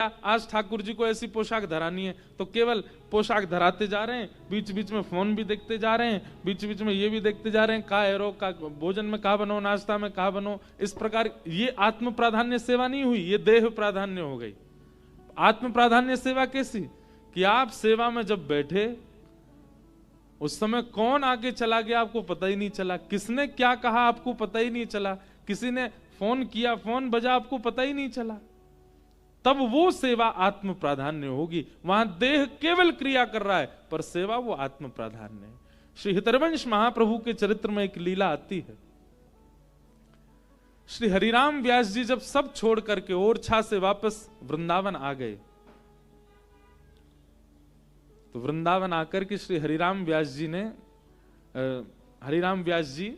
आज ठाकुर जी को ऐसी पोशाक धरानी है तो केवल पोशाक धराते जा रहे हैं, बीच बीच में फोन भी देखते जा रहे हैं, बीच बीच में ये भी देखते जा रहे हैं का एरो का भोजन में कहा बनो, नाश्ता में कहा बनो। इस प्रकार ये आत्म प्राधान्य सेवा नहीं हुई, ये देह प्राधान्य हो गई। आत्म प्राधान्य सेवा कैसी कि आप सेवा में जब बैठे उस समय कौन आगे चला गया आपको पता ही नहीं चला, किसने क्या कहा आपको पता ही नहीं चला, किसी ने फोन किया, फोन बजा, आपको पता ही नहीं चला। तब वो सेवा आत्म प्राधान्य होगी। वहां देह केवल क्रिया कर रहा है पर सेवा वो आत्म प्राधान्य है। श्री हितरवंश महाप्रभु के चरित्र में एक लीला आती है। श्री हरिराम व्यास जी जब सब छोड़ करके ओरछा से वापस वृंदावन आ गए तो वृंदावन आकर के श्री हरिराम व्यास जी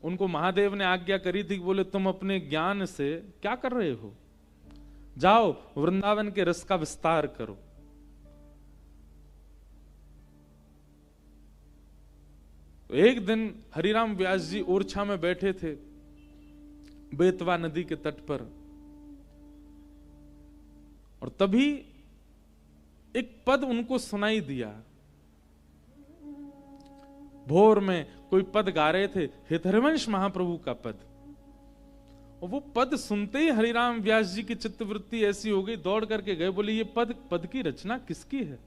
उनको महादेव ने आज्ञा करी थी कि बोले तुम अपने ज्ञान से क्या कर रहे हो, जाओ वृंदावन के रस का विस्तार करो। एक दिन हरिराम व्यास जी ओरछा में बैठे थे बेतवा नदी के तट पर, और तभी एक पद उनको सुनाई दिया। भोर में कोई पद गा रहे थे, हितरवंश महाप्रभु का पद, और वो पद सुनते ही हरिराम व्यास जी की चित्तवृत्ति ऐसी हो गई, दौड़ करके गए, बोले ये पद की रचना किसकी है?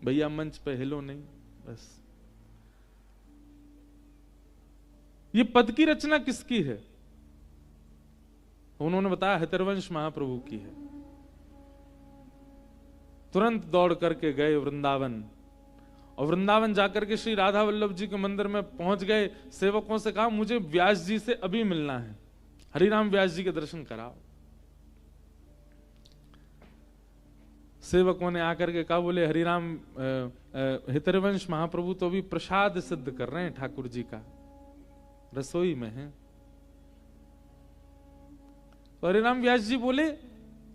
भैया मंच पे हिलो नहीं, बस ये पद की रचना किसकी है? उन्होंने बताया हितरवंश महाप्रभु की है। तुरंत दौड़ करके गए वृंदावन, और वृंदावन जाकर के श्री राधा वल्लभ जी के मंदिर में पहुंच गए। सेवकों से कहा मुझे व्यास जी से अभी मिलना है, हरिराम व्यास जी के दर्शन कराओ। सेवकों ने आकर के कहा, बोले हरिराम हितरवंश महाप्रभु तो अभी प्रसाद सिद्ध कर रहे हैं, ठाकुर जी का रसोई में है। तो हरिराम व्यास जी बोले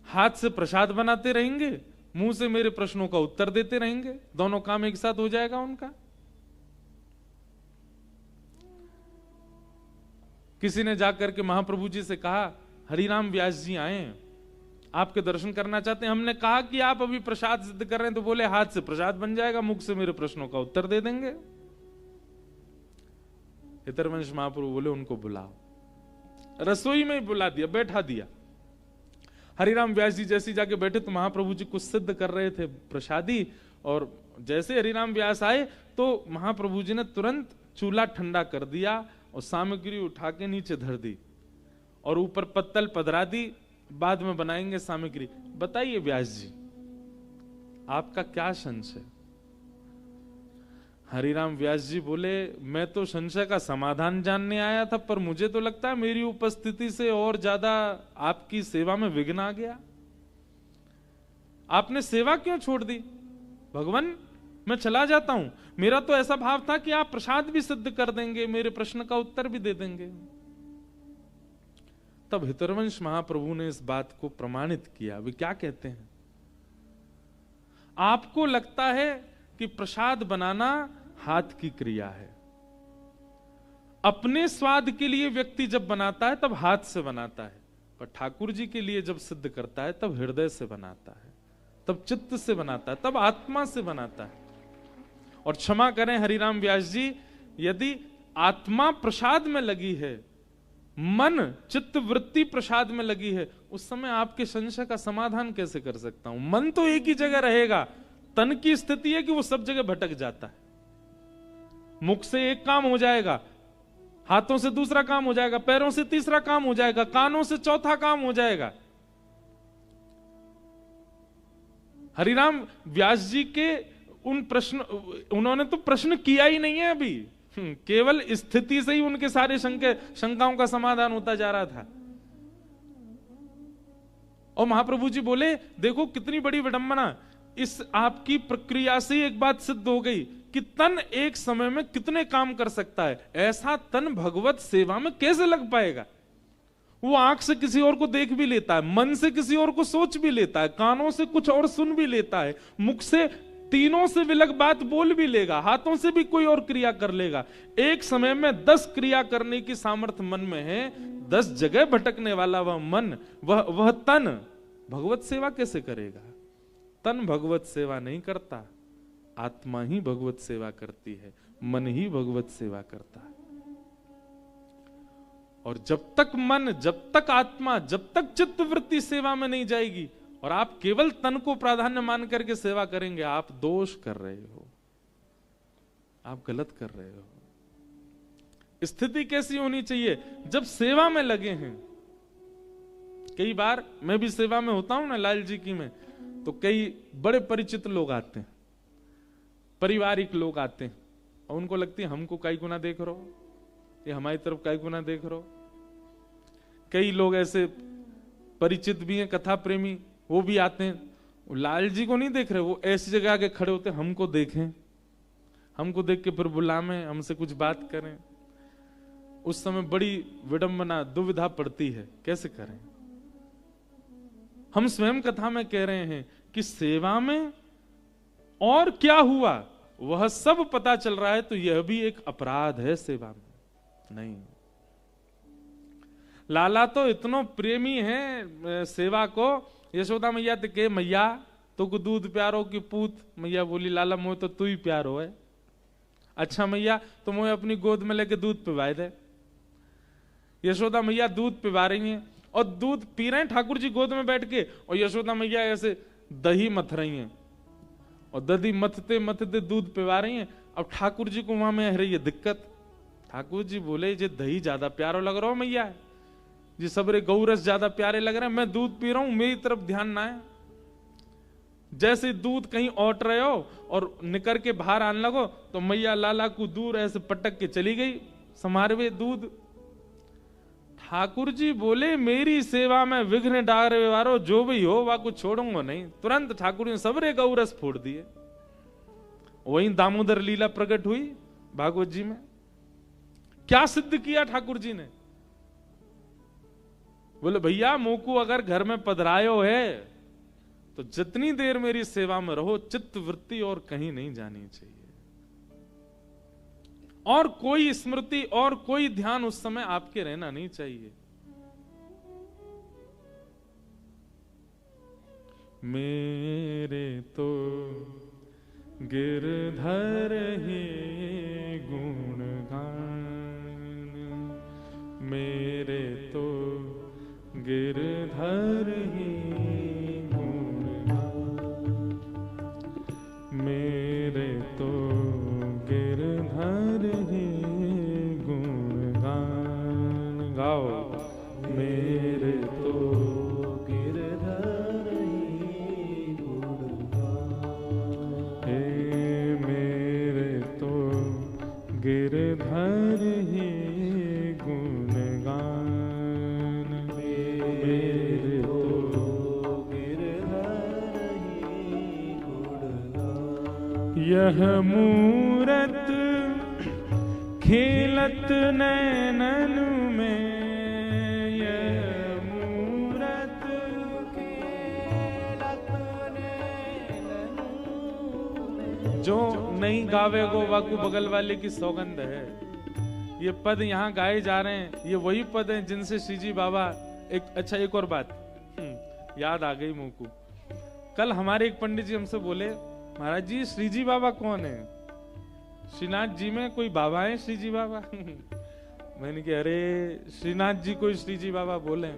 हाथ से प्रसाद बनाते रहेंगे, मुंह से मेरे प्रश्नों का उत्तर देते रहेंगे, दोनों काम एक साथ हो जाएगा उनका। किसी ने जाकर के महाप्रभु जी से कहा हरिराम व्यास जी आए हैं, आपके दर्शन करना चाहते हैं। हमने कहा कि आप अभी प्रसाद सिद्ध कर रहे हैं, तो बोले हाथ से प्रसाद बन जाएगा, मुख से मेरे प्रश्नों का उत्तर दे देंगे। हितरवंश महाप्रभु बोले उनको बुलाओ। रसोई में ही बुला दिया, बैठा दिया। हरिराम व्यास जी जैसे जाके बैठे तो महाप्रभु जी कुछ सिद्ध कर रहे थे प्रसादी, और जैसे हरिराम व्यास आए तो महाप्रभु जी ने तुरंत चूल्हा ठंडा कर दिया और सामग्री उठा के नीचे धर दी और ऊपर पत्तल पधरा दी, बाद में बनाएंगे सामग्री। बताइए व्यास जी आपका क्या संशय? हरिराम व्यास जी बोले मैं तो संशय का समाधान जानने आया था, पर मुझे तो लगता है मेरी उपस्थिति से और ज्यादा आपकी सेवा में विघ्न आ गया। आपने सेवा क्यों छोड़ दी? भगवान मैं चला जाता हूं, मेरा तो ऐसा भाव था कि आप प्रसाद भी सिद्ध कर देंगे, मेरे प्रश्न का उत्तर भी दे देंगे। तब हितरवंश महाप्रभु ने इस बात को प्रमाणित किया। वे क्या कहते हैं? आपको लगता है कि प्रसाद बनाना हाथ की क्रिया है, अपने स्वाद के लिए व्यक्ति जब बनाता है तब हाथ से बनाता है, पर ठाकुर जी के लिए जब सिद्ध करता है तब हृदय से बनाता है, तब चित्त से बनाता है, तब आत्मा से बनाता है। और क्षमा करें हरिराम व्यास जी, यदि आत्मा प्रसाद में लगी है, मन चित्त वृत्ति प्रसाद में लगी है, उस समय आपके संशय का समाधान कैसे कर सकता हूं? मन तो एक ही जगह रहेगा, तन की स्थिति है कि वो सब जगह भटक जाता है। मुख से एक काम हो जाएगा, हाथों से दूसरा काम हो जाएगा, पैरों से तीसरा काम हो जाएगा, कानों से चौथा काम हो जाएगा। हरिराम व्यास जी के उन प्रश्न, उन्होंने तो प्रश्न किया ही नहीं है अभी, केवल स्थिति से ही उनके सारे शंकाओं का समाधान होता जा रहा था। और महाप्रभु जी बोले देखो कितनी बड़ी विडंबना, इस आपकी प्रक्रिया से एक बात सिद्ध हो गई कि तन एक समय में कितने काम कर सकता है। ऐसा तन भगवत सेवा में कैसे लग पाएगा? वो आंख से किसी और को देख भी लेता है, मन से किसी और को सोच भी लेता है, कानों से कुछ और सुन भी लेता है, मुख से तीनों से विलग बात बोल भी लेगा, हाथों से भी कोई और क्रिया कर लेगा। एक समय में 10 क्रिया करने की सामर्थ्य मन में है। 10 जगह भटकने वाला वह मन, वह तन भगवत सेवा कैसे करेगा? तन भगवत सेवा नहीं करता, आत्मा ही भगवत सेवा करती है, मन ही भगवत सेवा करता है। और जब तक मन, जब तक आत्मा, जब तक चित्त वृत्ति सेवा में नहीं जाएगी और आप केवल तन को प्राधान्य मान करके सेवा करेंगे, आप दोष कर रहे हो, आप गलत कर रहे हो। स्थिति कैसी होनी चाहिए? जब सेवा में लगे हैं, कई बार मैं भी सेवा में होता हूं ना लाल जी की में, तो कई बड़े परिचित लोग आते हैं, पारिवारिक लोग आते हैं, और उनको लगती है हमको काई गुना देख रहे हो, ये हमारी तरफ काई गुना देख रहे हो। कई लोग ऐसे परिचित भी हैं, कथा प्रेमी, वो भी आते हैं, लाल जी को नहीं देख रहे, वो ऐसी जगह आके खड़े होते हैं, हमको देखें, हमको देख के फिर बुलावें, हमसे कुछ बात करें। उस समय बड़ी विडंबना, दुविधा पड़ती है, कैसे करें। हम स्वयं कथा में कह रहे हैं कि सेवा में और क्या हुआ वह सब पता चल रहा है, तो यह भी एक अपराध है सेवा में। नहीं, लाला तो इतनो प्रेमी है सेवा को, यशोदा मैया तो के मैया तो को दूध प्यारो की पूत, मैया बोली लाला मोह तो तू ही प्यारो है। अच्छा मैया तो मोह अपनी गोद में लेके दूध पिवाए दे। यशोदा मैया दूध पिवा रही हैं और दूध पी रहे हैं ठाकुर जी गोद में बैठ के, और यशोदा मैया ऐसे दही मथ रही हैं और दही मथते मथते दूध पिवा रही हैं। अब ठाकुर जी को वहां में रही है दिक्कत। ठाकुर जी बोले जे दही ज्यादा प्यारो लग रहा हो मैया, जी सबरे गौरस ज्यादा प्यारे लग रहे हैं, मैं दूध पी रहा हूं, मेरी तरफ ध्यान ना है। जैसे दूध कहीं औट रहे हो और निकर के बाहर आने लगो, तो मैया लाला को दूर ऐसे पटक के चली गई समारवे दूध। ठाकुर जी बोले मेरी सेवा में विघ्न डारे वारो जो भी हो वा कुछ छोड़ूंगा नहीं। तुरंत ठाकुर जी सबरे गौरस फोड़ दिए। वहीं दामोदर लीला प्रकट हुई भागवत जी में। क्या सिद्ध किया ठाकुर जी ने? बोले भैया मोकू अगर घर में पधरायो है तो जितनी देर मेरी सेवा में रहो, चित्त वृत्ति और कहीं नहीं जानी चाहिए, और कोई स्मृति और कोई ध्यान उस समय आपके रहना नहीं चाहिए। मेरे तो गिरधर ही गुणगान, मेरे तो गिरधर ही गुणगान, मेरे तो गिरधर ही गुणगान। गाओ मेरे तो गिरधर ही गुणगान, हे मेरे तो गिरधर ही गुणगान, मेरे तो गिरधर ही गुणगान। यह मूरत खेलत नैनन में, यह मूरत खेलत नैनन में। जो नहीं गावे गो वाकू बगल वाले की सौगंध है। ये पद यहाँ गाए जा रहे हैं, ये वही पद हैं जिनसे श्रीजी बाबा अच्छा एक और बात याद आ गई मुंह को। कल हमारे एक पंडित जी हमसे बोले महाराज जी श्रीजी बाबा कौन है? श्रीनाथ जी में कोई बाबा है श्रीजी बाबा? मैंने कहा अरे श्रीनाथ जी को श्रीजी बाबा बोले।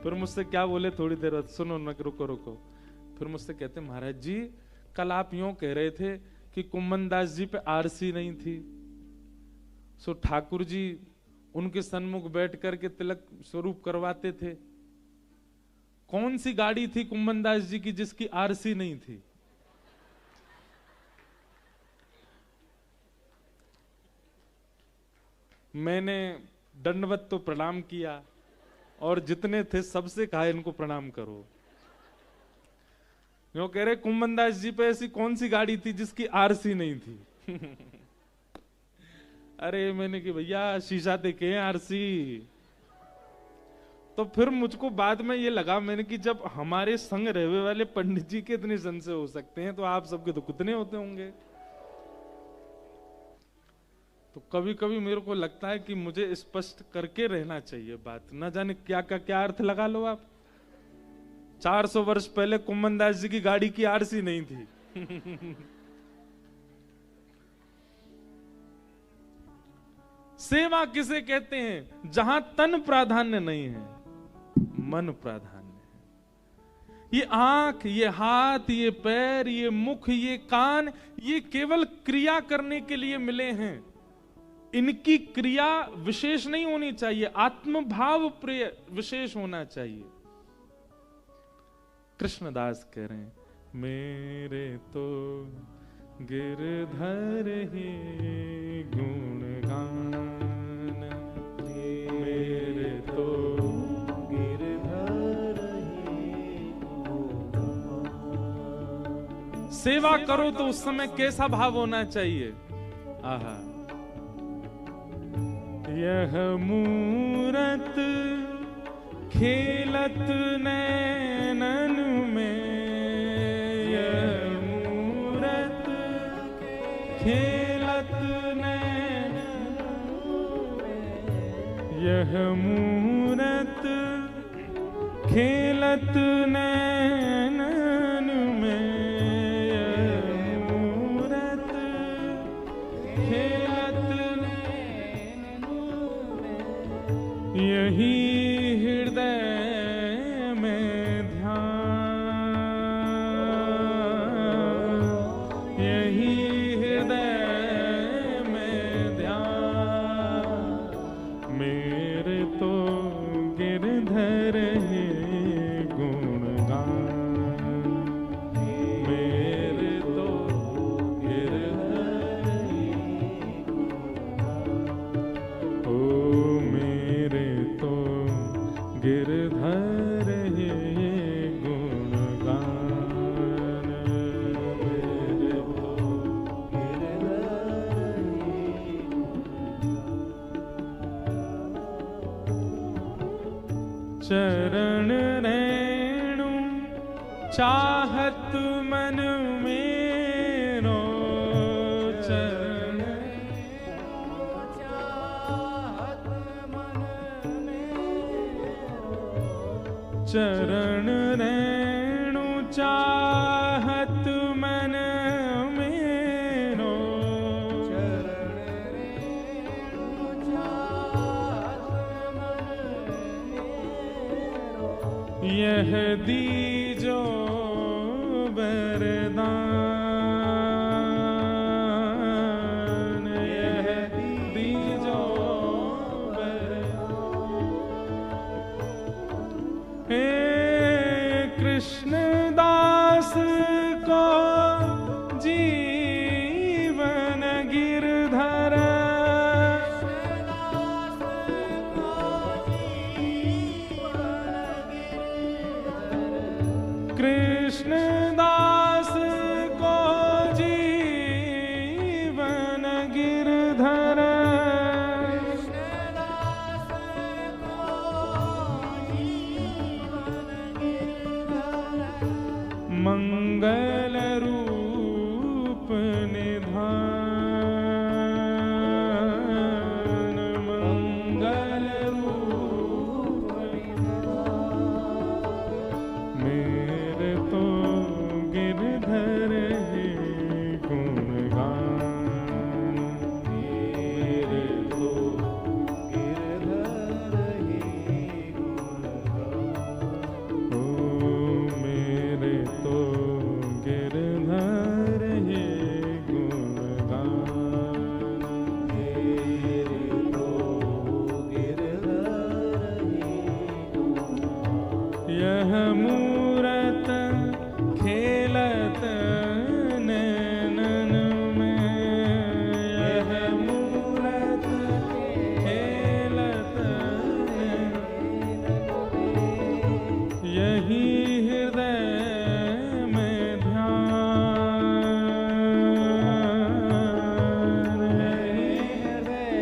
फिर मुझसे क्या बोले, थोड़ी देर बाद सुनो न, रुको रुको। फिर मुझसे कहते महाराज जी कल आप यूं कह रहे थे कि कुम्मन दास जी पे आरसी नहीं थी, सो ठाकुर जी उनके सन्मुख बैठ करके तिलक स्वरूप करवाते थे। कौन सी गाड़ी थी कुम्मन दास जी की जिसकी आरसी नहीं थी? मैंने दंडवत तो प्रणाम किया और जितने थे सबसे कहा इनको प्रणाम करो। जो कह रहे कुम्मन दास जी पे ऐसी कौन सी गाड़ी थी जिसकी आरसी नहीं थी? अरे मैंने कि भैया शीशा देखे आरसी। तो फिर मुझको बाद में ये लगा, मैंने कि जब हमारे संग रहने वाले पंडित जी के इतने संशय हो सकते हैं तो आप सबके तो कितने होते होंगे। तो कभी कभी मेरे को लगता है कि मुझे स्पष्ट करके रहना चाहिए बात, न जाने क्या का क्या अर्थ लगा लो आप। 400 वर्ष पहले कुम्मन दास जी की गाड़ी की आरसी नहीं थी। सेवा किसे कहते हैं? जहां तन प्राधान्य नहीं है, मन प्राधान्य है। ये आंख, ये हाथ, ये पैर, ये मुख, ये कान, ये केवल क्रिया करने के लिए मिले हैं। इनकी क्रिया विशेष नहीं होनी चाहिए, आत्मभाव प्रिय विशेष होना चाहिए। कृष्णदास कह रहे हैं, मेरे तो गिरधर ही गुणगान, मेरे तो गिरधर ही गुणगान। सेवा करो तो उस समय कैसा भाव होना चाहिए? आहा, यह मूरत खेलत नैनन में, यह मूरत खेलत नैनन में, यह मूरत खेलत नैनन में, यह मूरत खेलत नैनन में, यही चरण रेणु चाहत मन मेरो, चरण चाहत मन मेरो, चरण रेणु चाहत मन मेरो, चरण रेणु चाहत मन मेरो, यह दीजो वरदान, यह दीजो वरदान। हे कृष्णदास को जीवन गिरधर, कृष्णदास को जीवन गिरधर, कृष्णदास को जीवन गिरधर, मंगल रूप निधान, मंगल रूप निधान। मेरे तो गिरधर ही गुणगान, मेरे तो गिरधर ही गुणगान। ओ मेरे तो गिरधर ही गुणगान, मेरे तो गिरधर ही गुणगान। यह मूरत खेलत नैनन में, यह मूरत खेलत नैनन में, यही हृदय में ध्यान, यही हृदय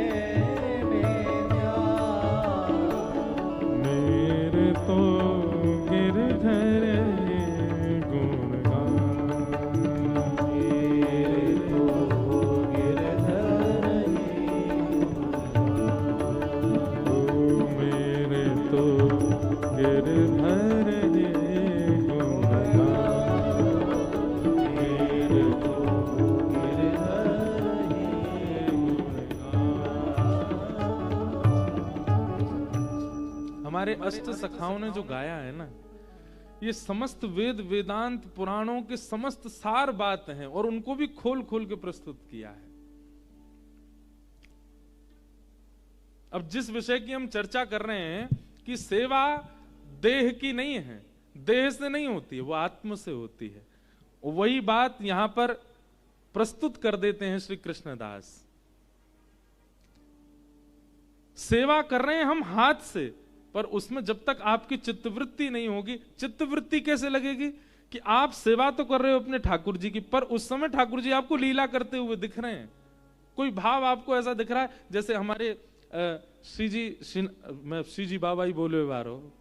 में ध्यान। मेरे तो गिरधर ही गुणगान, मेरे तो गिरधर ही अष्ट सखाओं ने जो गाया है ना, ये समस्त वेद वेदांत पुराणों के समस्त सार बात हैं और उनको भी खोल खोल के प्रस्तुत किया है। अब जिस विषय की हम चर्चा कर रहे हैं कि सेवा देह की नहीं है, देह से नहीं होती है, वो आत्म से होती है, वही बात यहां पर प्रस्तुत कर देते हैं श्री कृष्णदास। सेवा कर रहे हैं हम हाथ से, पर उसमें जब तक आपकी चित्तवृत्ति नहीं होगी, चित्तवृत्ति कैसे लगेगी कि आप सेवा तो कर रहे हो अपने ठाकुर जी की, पर उस समय ठाकुर जी आपको लीला करते हुए दिख रहे हैं। कोई भाव आपको ऐसा दिख रहा है, जैसे हमारे मैं श्री जी बाबा ही बोले बारो,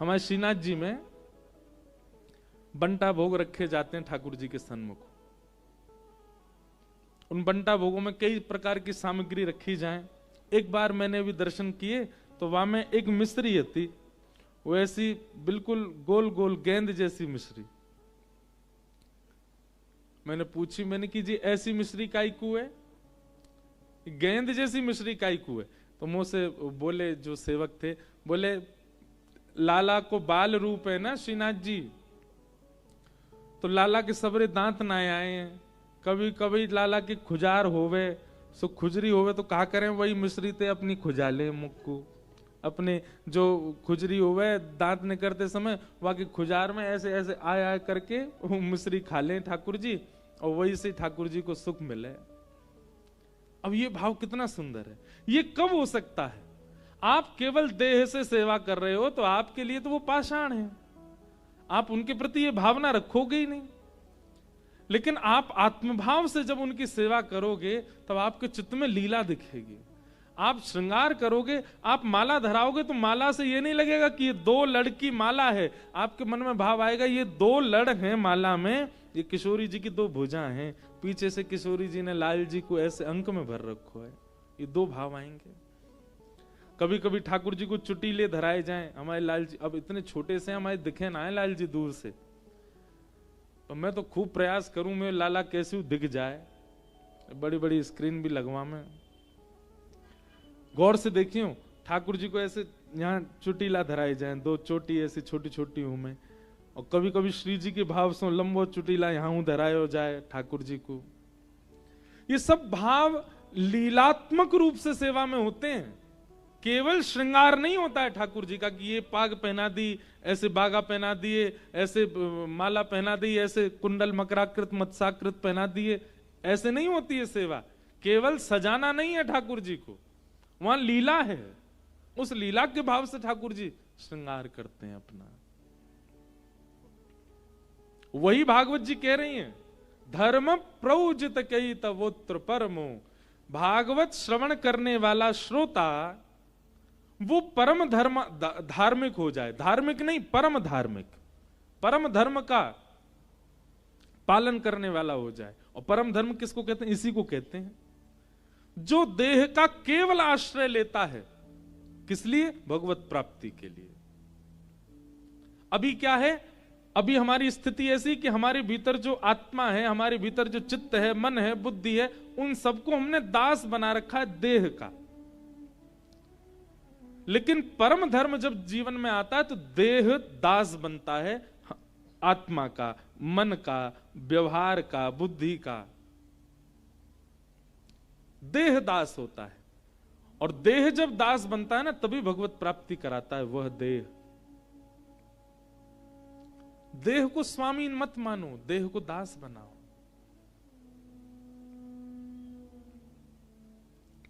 हमारे श्रीनाथ जी में बंटा भोग रखे जाते हैं ठाकुर जी के सन्मुख। उन बंटा भोगों में कई प्रकार की सामग्री रखी जाए। एक बार मैंने भी दर्शन किए तो वहां में एक मिश्री थी, वो ऐसी बिल्कुल गोल गोल गेंद जैसी मिश्री। मैंने पूछी, मैंने कि जी ऐसी मिश्री काई को है, गेंद जैसी मिश्री काई को है? तो मुझसे बोले जो सेवक थे, बोले लाला को बाल रूप है ना श्रीनाथ जी, तो लाला के सबरे दांत ना आए हैं, कभी कभी लाला की खुजार होवे, सो खुजरी होवे तो कहा करें, वही मिश्री ते अपनी खुजाले मुख को, अपने जो खुजरी होवे दांत ने करते समय वहां की खुजार में ऐसे ऐसे आय आय करके वो मिश्री खा लें ठाकुर जी, और वही से ठाकुर जी को सुख मिले। अब ये भाव कितना सुंदर है। ये कब हो सकता है? आप केवल देह से सेवा कर रहे हो तो आपके लिए तो वो पाषाण है, आप उनके प्रति ये भावना रखोगे ही नहीं। लेकिन आप आत्मभाव से जब उनकी सेवा करोगे तब आपके चित्त में लीला दिखेगी। आप श्रृंगार करोगे, आप माला धराओगे तो माला से ये नहीं लगेगा कि ये दो लड़ की माला है, आपके मन में भाव आएगा ये दो लड़ हैं माला में, ये किशोरी जी की दो भुजा हैं, पीछे से किशोरी जी ने लाल जी को ऐसे अंक में भर रखो है। ये दो भाव आएंगे। कभी कभी ठाकुर जी को चुटीले धराए जाएं, हमारे लाल जी अब इतने छोटे से हमारे दिखे ना है लाल जी दूर से, तो मैं तो खूब प्रयास करूं मैं लाला कैसे दिख जाए, बड़ी बड़ी स्क्रीन भी लगवा में। गौर से देखियो ठाकुर जी को ऐसे यहाँ चुटीला धराए जाए, दो चोटी ऐसी छोटी छोटी हूं मैं, और कभी कभी श्री जी के भाव से लंबो चुटीला यहाँ धराए हो जाए ठाकुर जी को। ये सब भाव लीलात्मक रूप से सेवा में होते हैं, केवल श्रृंगार नहीं होता है ठाकुर जी का कि ये पाग पहना दी, ऐसे बागा पहना दिए, ऐसे माला पहना दी, ऐसे कुंडल मकराकृत मत्साकृत पहना दिए, ऐसे नहीं होती है सेवा। केवल सजाना नहीं है ठाकुर जी को, वहां लीला है, उस लीला के भाव से ठाकुर जी श्रृंगार करते हैं अपना। वही भागवत जी कह रही हैं, धर्म प्रौजित कई तवोत्र परमो, भागवत श्रवण करने वाला श्रोता वो परम धर्म धार्मिक हो जाए, धार्मिक नहीं परम धार्मिक, परम धर्म का पालन करने वाला हो जाए। और परम धर्म किसको कहते हैं? इसी को कहते हैं जो देह का केवल आश्रय लेता है। किस लिए? भगवत प्राप्ति के लिए। अभी क्या है? अभी हमारी स्थिति ऐसी कि हमारे भीतर जो आत्मा है, हमारे भीतर जो चित्त है, मन है, बुद्धि है, उन सबको हमने दास बना रखा है देह का। लेकिन परम धर्म जब जीवन में आता है तो देह दास बनता है आत्मा का, मन का, व्यवहार का, बुद्धि का। देह दास होता है, और देह जब दास बनता है ना तभी भगवत प्राप्ति कराता है वह देह। देह को स्वामी मत मानो, देह को दास बनाओ।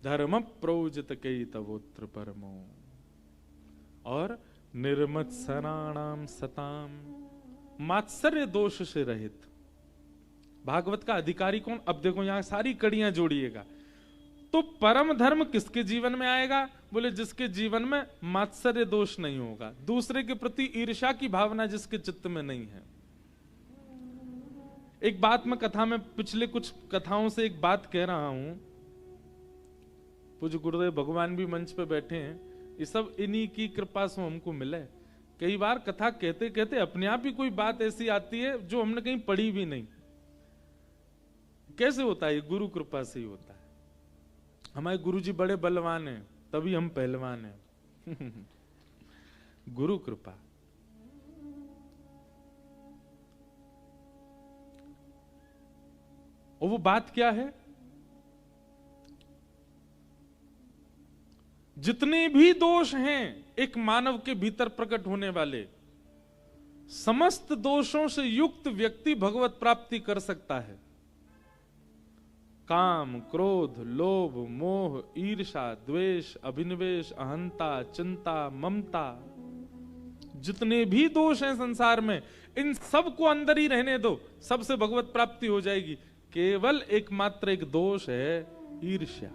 धर्म प्रोजित कई तवोत्र परमो, और निर्मत्सराणाम सताम, मात्सर्य दोष से रहित। भागवत का अधिकारी कौन? अब देखो यहां सारी कड़ियां जोड़िएगा। तो परम धर्म किसके जीवन में आएगा? बोले जिसके जीवन में मात्सर्य दोष नहीं होगा, दूसरे के प्रति ईर्ष्या की भावना जिसके चित्त में नहीं है। एक बात मैं कथा में पिछले कुछ कथाओं से एक बात कह रहा हूं, पूज्य गुरुदेव भगवान भी मंच पे बैठे हैं, ये सब इन्हीं की कृपा से हमको मिले। कई बार कथा कहते कहते अपने आप ही कोई बात ऐसी आती है जो हमने कहीं पढ़ी भी नहीं। कैसे होता है? ये गुरु कृपा से ही होता है। हमारे गुरुजी बड़े बलवान हैं, तभी हम पहलवान हैं। गुरु कृपा। और वो बात क्या है? जितने भी दोष हैं एक मानव के भीतर प्रकट होने वाले, समस्त दोषों से युक्त व्यक्ति भगवत प्राप्ति कर सकता है। काम, क्रोध, लोभ, मोह, ईर्ष्या, द्वेष, अभिनिवेश, अहंता, चिंता, ममता, जितने भी दोष हैं संसार में, इन सब को अंदर ही रहने दो, सबसे भगवत प्राप्ति हो जाएगी। केवल एकमात्र एक दोष है ईर्ष्या।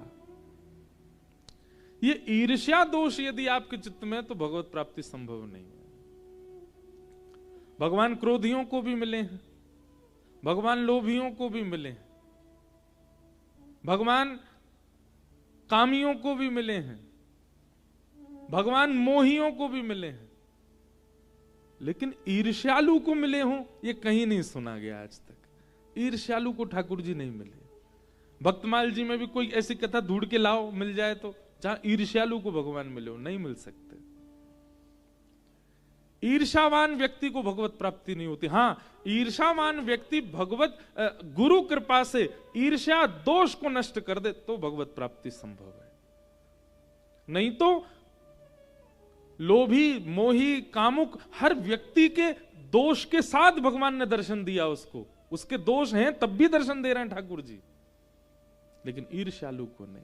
ये ईर्ष्या दोष यदि आपके चित्त में, तो भगवत प्राप्ति संभव नहीं है। भगवान क्रोधियों को भी मिले हैं, भगवान लोभियों को भी मिले हैं, भगवान कामियों को भी मिले हैं, भगवान मोहियों को भी मिले हैं, लेकिन ईर्ष्यालु को मिले हों ये कहीं नहीं सुना गया आज तक। ईर्ष्यालु को ठाकुर जी नहीं मिले। भक्तमाल जी में भी कोई ऐसी कथा ढूंढ के लाओ, मिल जाए तो, जहां ईर्ष्यालु को भगवान मिले हो, नहीं मिल सकते। ईर्ष्यावान व्यक्ति को भगवत प्राप्ति नहीं होती। हां, ईर्ष्यावान व्यक्ति भगवत गुरु कृपा से ईर्ष्या दोष को नष्ट कर दे तो भगवत प्राप्ति संभव है। नहीं तो लोभी, मोही, कामुक, हर व्यक्ति के दोष के साथ भगवान ने दर्शन दिया उसको। उसके दोष हैं तब भी दर्शन दे रहे हैं ठाकुर जी, लेकिन ईर्ष्यालु को नहीं।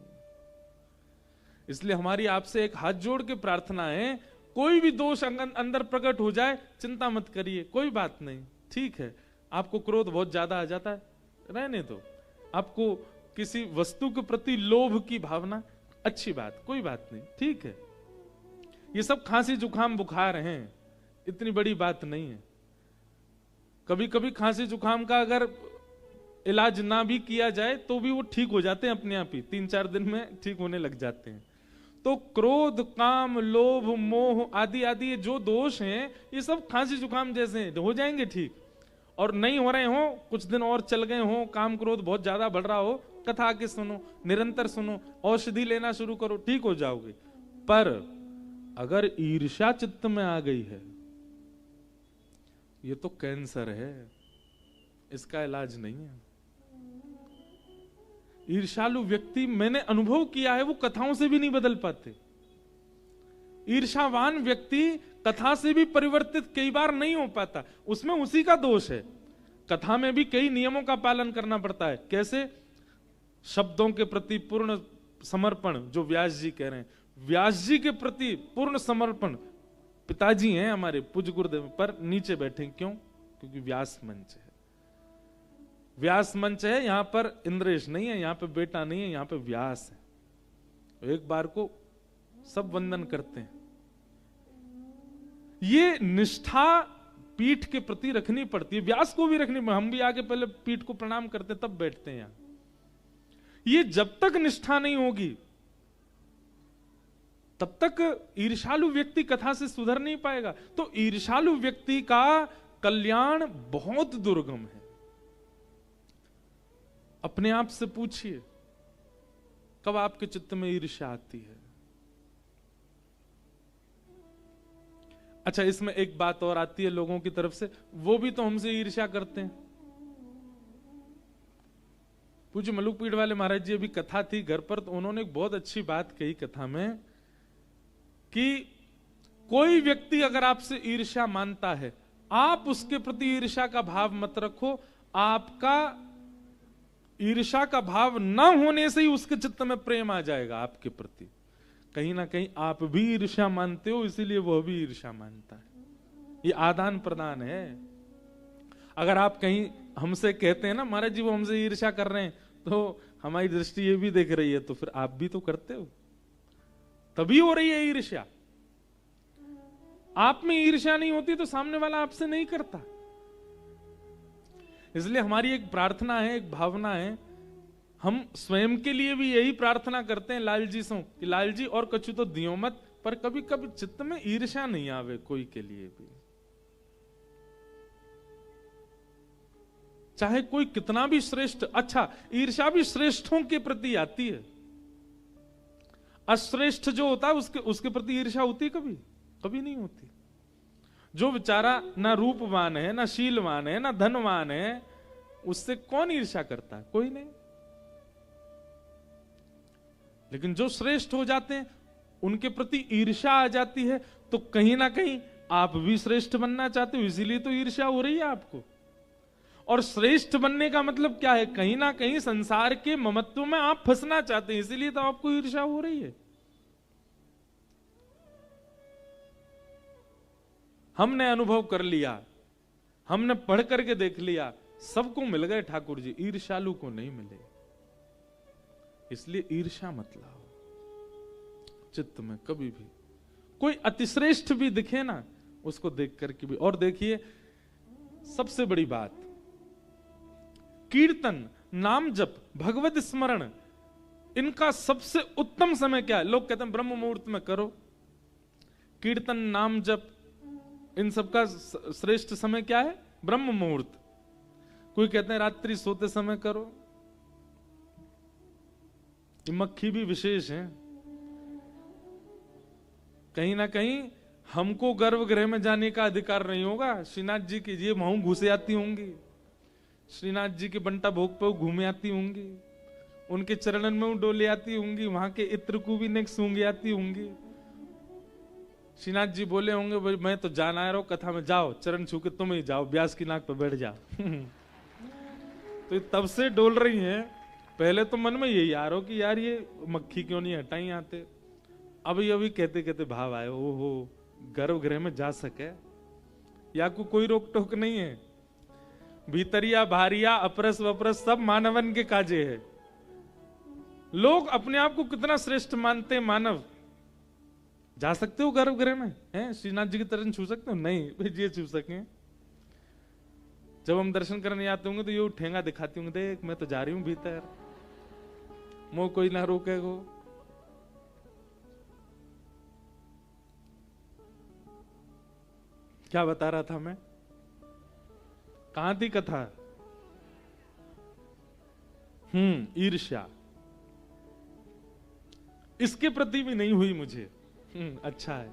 इसलिए हमारी आपसे एक हाथ जोड़ के प्रार्थना है, कोई भी दोष अंदर प्रकट हो जाए, चिंता मत करिए, कोई बात नहीं, ठीक है। आपको क्रोध बहुत ज्यादा आ जाता है, रहने दो। आपको किसी वस्तु के प्रति लोभ की भावना, अच्छी बात, कोई बात नहीं, ठीक है। ये सब खांसी जुकाम बुखार हैं, इतनी बड़ी बात नहीं है। कभी कभी खांसी जुकाम का अगर इलाज ना भी किया जाए तो भी वो ठीक हो जाते हैं अपने आप ही, 3-4 दिन में ठीक होने लग जाते हैं। तो क्रोध, काम, लोभ, मोह आदि आदि जो दोष हैं, ये सब खांसी जुकाम जैसे हैं, हो जाएंगे ठीक। और नहीं हो रहे हो, कुछ दिन और चल गए हो, काम क्रोध बहुत ज्यादा बढ़ रहा हो, कथा आके सुनो, निरंतर सुनो, औषधि लेना शुरू करो, ठीक हो जाओगे। पर अगर ईर्ष्या चित्त में आ गई है, ये तो कैंसर है, इसका इलाज नहीं है। ईर्ष्यालु व्यक्ति, मैंने अनुभव किया है, वो कथाओं से भी नहीं बदल पाते। ईर्ष्यावान व्यक्ति कथा से भी परिवर्तित कई बार नहीं हो पाता, उसमें उसी का दोष है। कथा में भी कई नियमों का पालन करना पड़ता है। कैसे? शब्दों के प्रति पूर्ण समर्पण, जो व्यास जी कह रहे हैं, व्यास जी के प्रति पूर्ण समर्पण। पिताजी हैं हमारे पूज्य गुरुदेव, पर नीचे बैठे, क्यों? क्योंकि व्यास मंच है, व्यास मंच है, यहां पर इंद्रेश नहीं है, यहां पे बेटा नहीं है, यहां पे व्यास है। एक बार को सब वंदन करते हैं। ये निष्ठा पीठ के प्रति रखनी पड़ती है, व्यास को भी रखनी। हम भी आगे पहले पीठ को प्रणाम करते तब बैठते हैं यहां। ये जब तक निष्ठा नहीं होगी तब तक ईर्ष्यालु व्यक्ति कथा से सुधर नहीं पाएगा। तो ईर्ष्यालु व्यक्ति का कल्याण बहुत दुर्गम है। अपने आप से पूछिए, कब आपके चित्त में ईर्ष्या आती है? अच्छा, इसमें एक बात और आती है लोगों की तरफ से, वो भी तो हमसे ईर्ष्या करते हैं। पूज्य मलुक पीठ वाले महाराज जी, अभी कथा थी घर पर, तो उन्होंने एक बहुत अच्छी बात कही कथा में कि कोई व्यक्ति अगर आपसे ईर्ष्या मानता है, आप उसके प्रति ईर्ष्या का भाव मत रखो। आपका ईर्ष्या का भाव न होने से ही उसके चित्त में प्रेम आ जाएगा आपके प्रति। कहीं ना कहीं आप भी ईर्ष्या मानते हो, इसीलिए वह भी ईर्ष्या मानता है। ये आदान प्रदान है। अगर आप कहीं हमसे कहते हैं ना, महाराज जी वो हमसे ईर्ष्या कर रहे हैं, तो हमारी दृष्टि ये भी देख रही है, तो फिर आप भी तो करते हो, तभी हो रही है ईर्ष्या। आप में ईर्ष्या नहीं होती तो सामने वाला आपसे नहीं करता। इसलिए हमारी एक प्रार्थना है, एक भावना है, हम स्वयं के लिए भी यही प्रार्थना करते हैं लाल जी से कि लाल जी और कछु तो दियो मत, पर कभी कभी चित्त में ईर्ष्या नहीं आवे कोई के लिए भी। चाहे कोई कितना भी श्रेष्ठ, अच्छा ईर्ष्या भी श्रेष्ठों के प्रति आती है। अश्रेष्ठ जो होता है उसके प्रति ईर्ष्या होती है कभी? कभी नहीं होती। जो बेचारा ना रूपवान है, ना शीलवान है, ना धनवान है, उससे कौन ईर्ष्या करता है? कोई नहीं। लेकिन जो श्रेष्ठ हो जाते हैं उनके प्रति ईर्ष्या आ जाती है, तो कहीं ना कहीं आप भी श्रेष्ठ बनना चाहते हो, इसीलिए तो ईर्ष्या हो रही है आपको। और श्रेष्ठ बनने का मतलब क्या है? कहीं ना कहीं संसार के ममत्व में आप फंसना चाहते हैं, इसीलिए तो आपको ईर्ष्या हो रही है। हमने अनुभव कर लिया, हमने पढ़ करके देख लिया, सबको मिल गए ठाकुर जी, ईर्ष्यालु को नहीं मिले। इसलिए ईर्ष्या मत लाओ चित्त में कभी भी। कोई अतिश्रेष्ठ भी दिखे ना, उसको देख करके भी। और देखिए सबसे बड़ी बात, कीर्तन, नाम जप, भगवत स्मरण, इनका सबसे उत्तम समय क्या है? लोग कहते हैं ब्रह्म मुहूर्त में करो। कीर्तन, नाम जप, इन सबका श्रेष्ठ समय क्या है? ब्रह्म मुहूर्त। कोई कहते हैं रात्रि सोते समय करो। ये मक्खी भी विशेष है। कहीं ना कहीं हमको गर्भगृह में जाने का अधिकार नहीं होगा। श्रीनाथ जी की ये महू घुसे आती होंगी, श्रीनाथ जी के बंटा भोग पे घूमे आती होंगी, उनके चरणन में वो डोले आती होंगी, वहां के इत्र को भी नेक्स्ट सूंघे आती होंगी। श्रीनाथ जी बोले होंगे भाई मैं तो जान आ रहा हूं कथा में, जाओ चरण छू के तुम ही जाओ, ब्यास की नाक पर बैठ जाओ। तो तब से डोल रही हैं। पहले तो मन में यही आ रहा हो कि यार ये मक्खी क्यों नहीं हटाई आते। अभी अभी कहते कहते भाव आए, ओहो गर्भगृह में जा सके या कोई रोक टोक नहीं है। भीतरिया भारिया अपरस वपरस सब मानवन के काजे है। लोग अपने आप को कितना श्रेष्ठ मानते हैं। मानव जा सकते हो गर्भगृह में? हैं श्रीनाथ जी की तरह छू सकते हो? नहीं भाई ये छू सके। जब हम दर्शन करने आते होंगे तो ये ठेंगा दिखाती होंगे, देख मैं तो जा रही हूं भीतर, मोह कोई ना रोकेगो। क्या बता रहा था मैं? कहां थी कथा? ईर्ष्या इसके प्रति भी नहीं हुई मुझे। अच्छा है।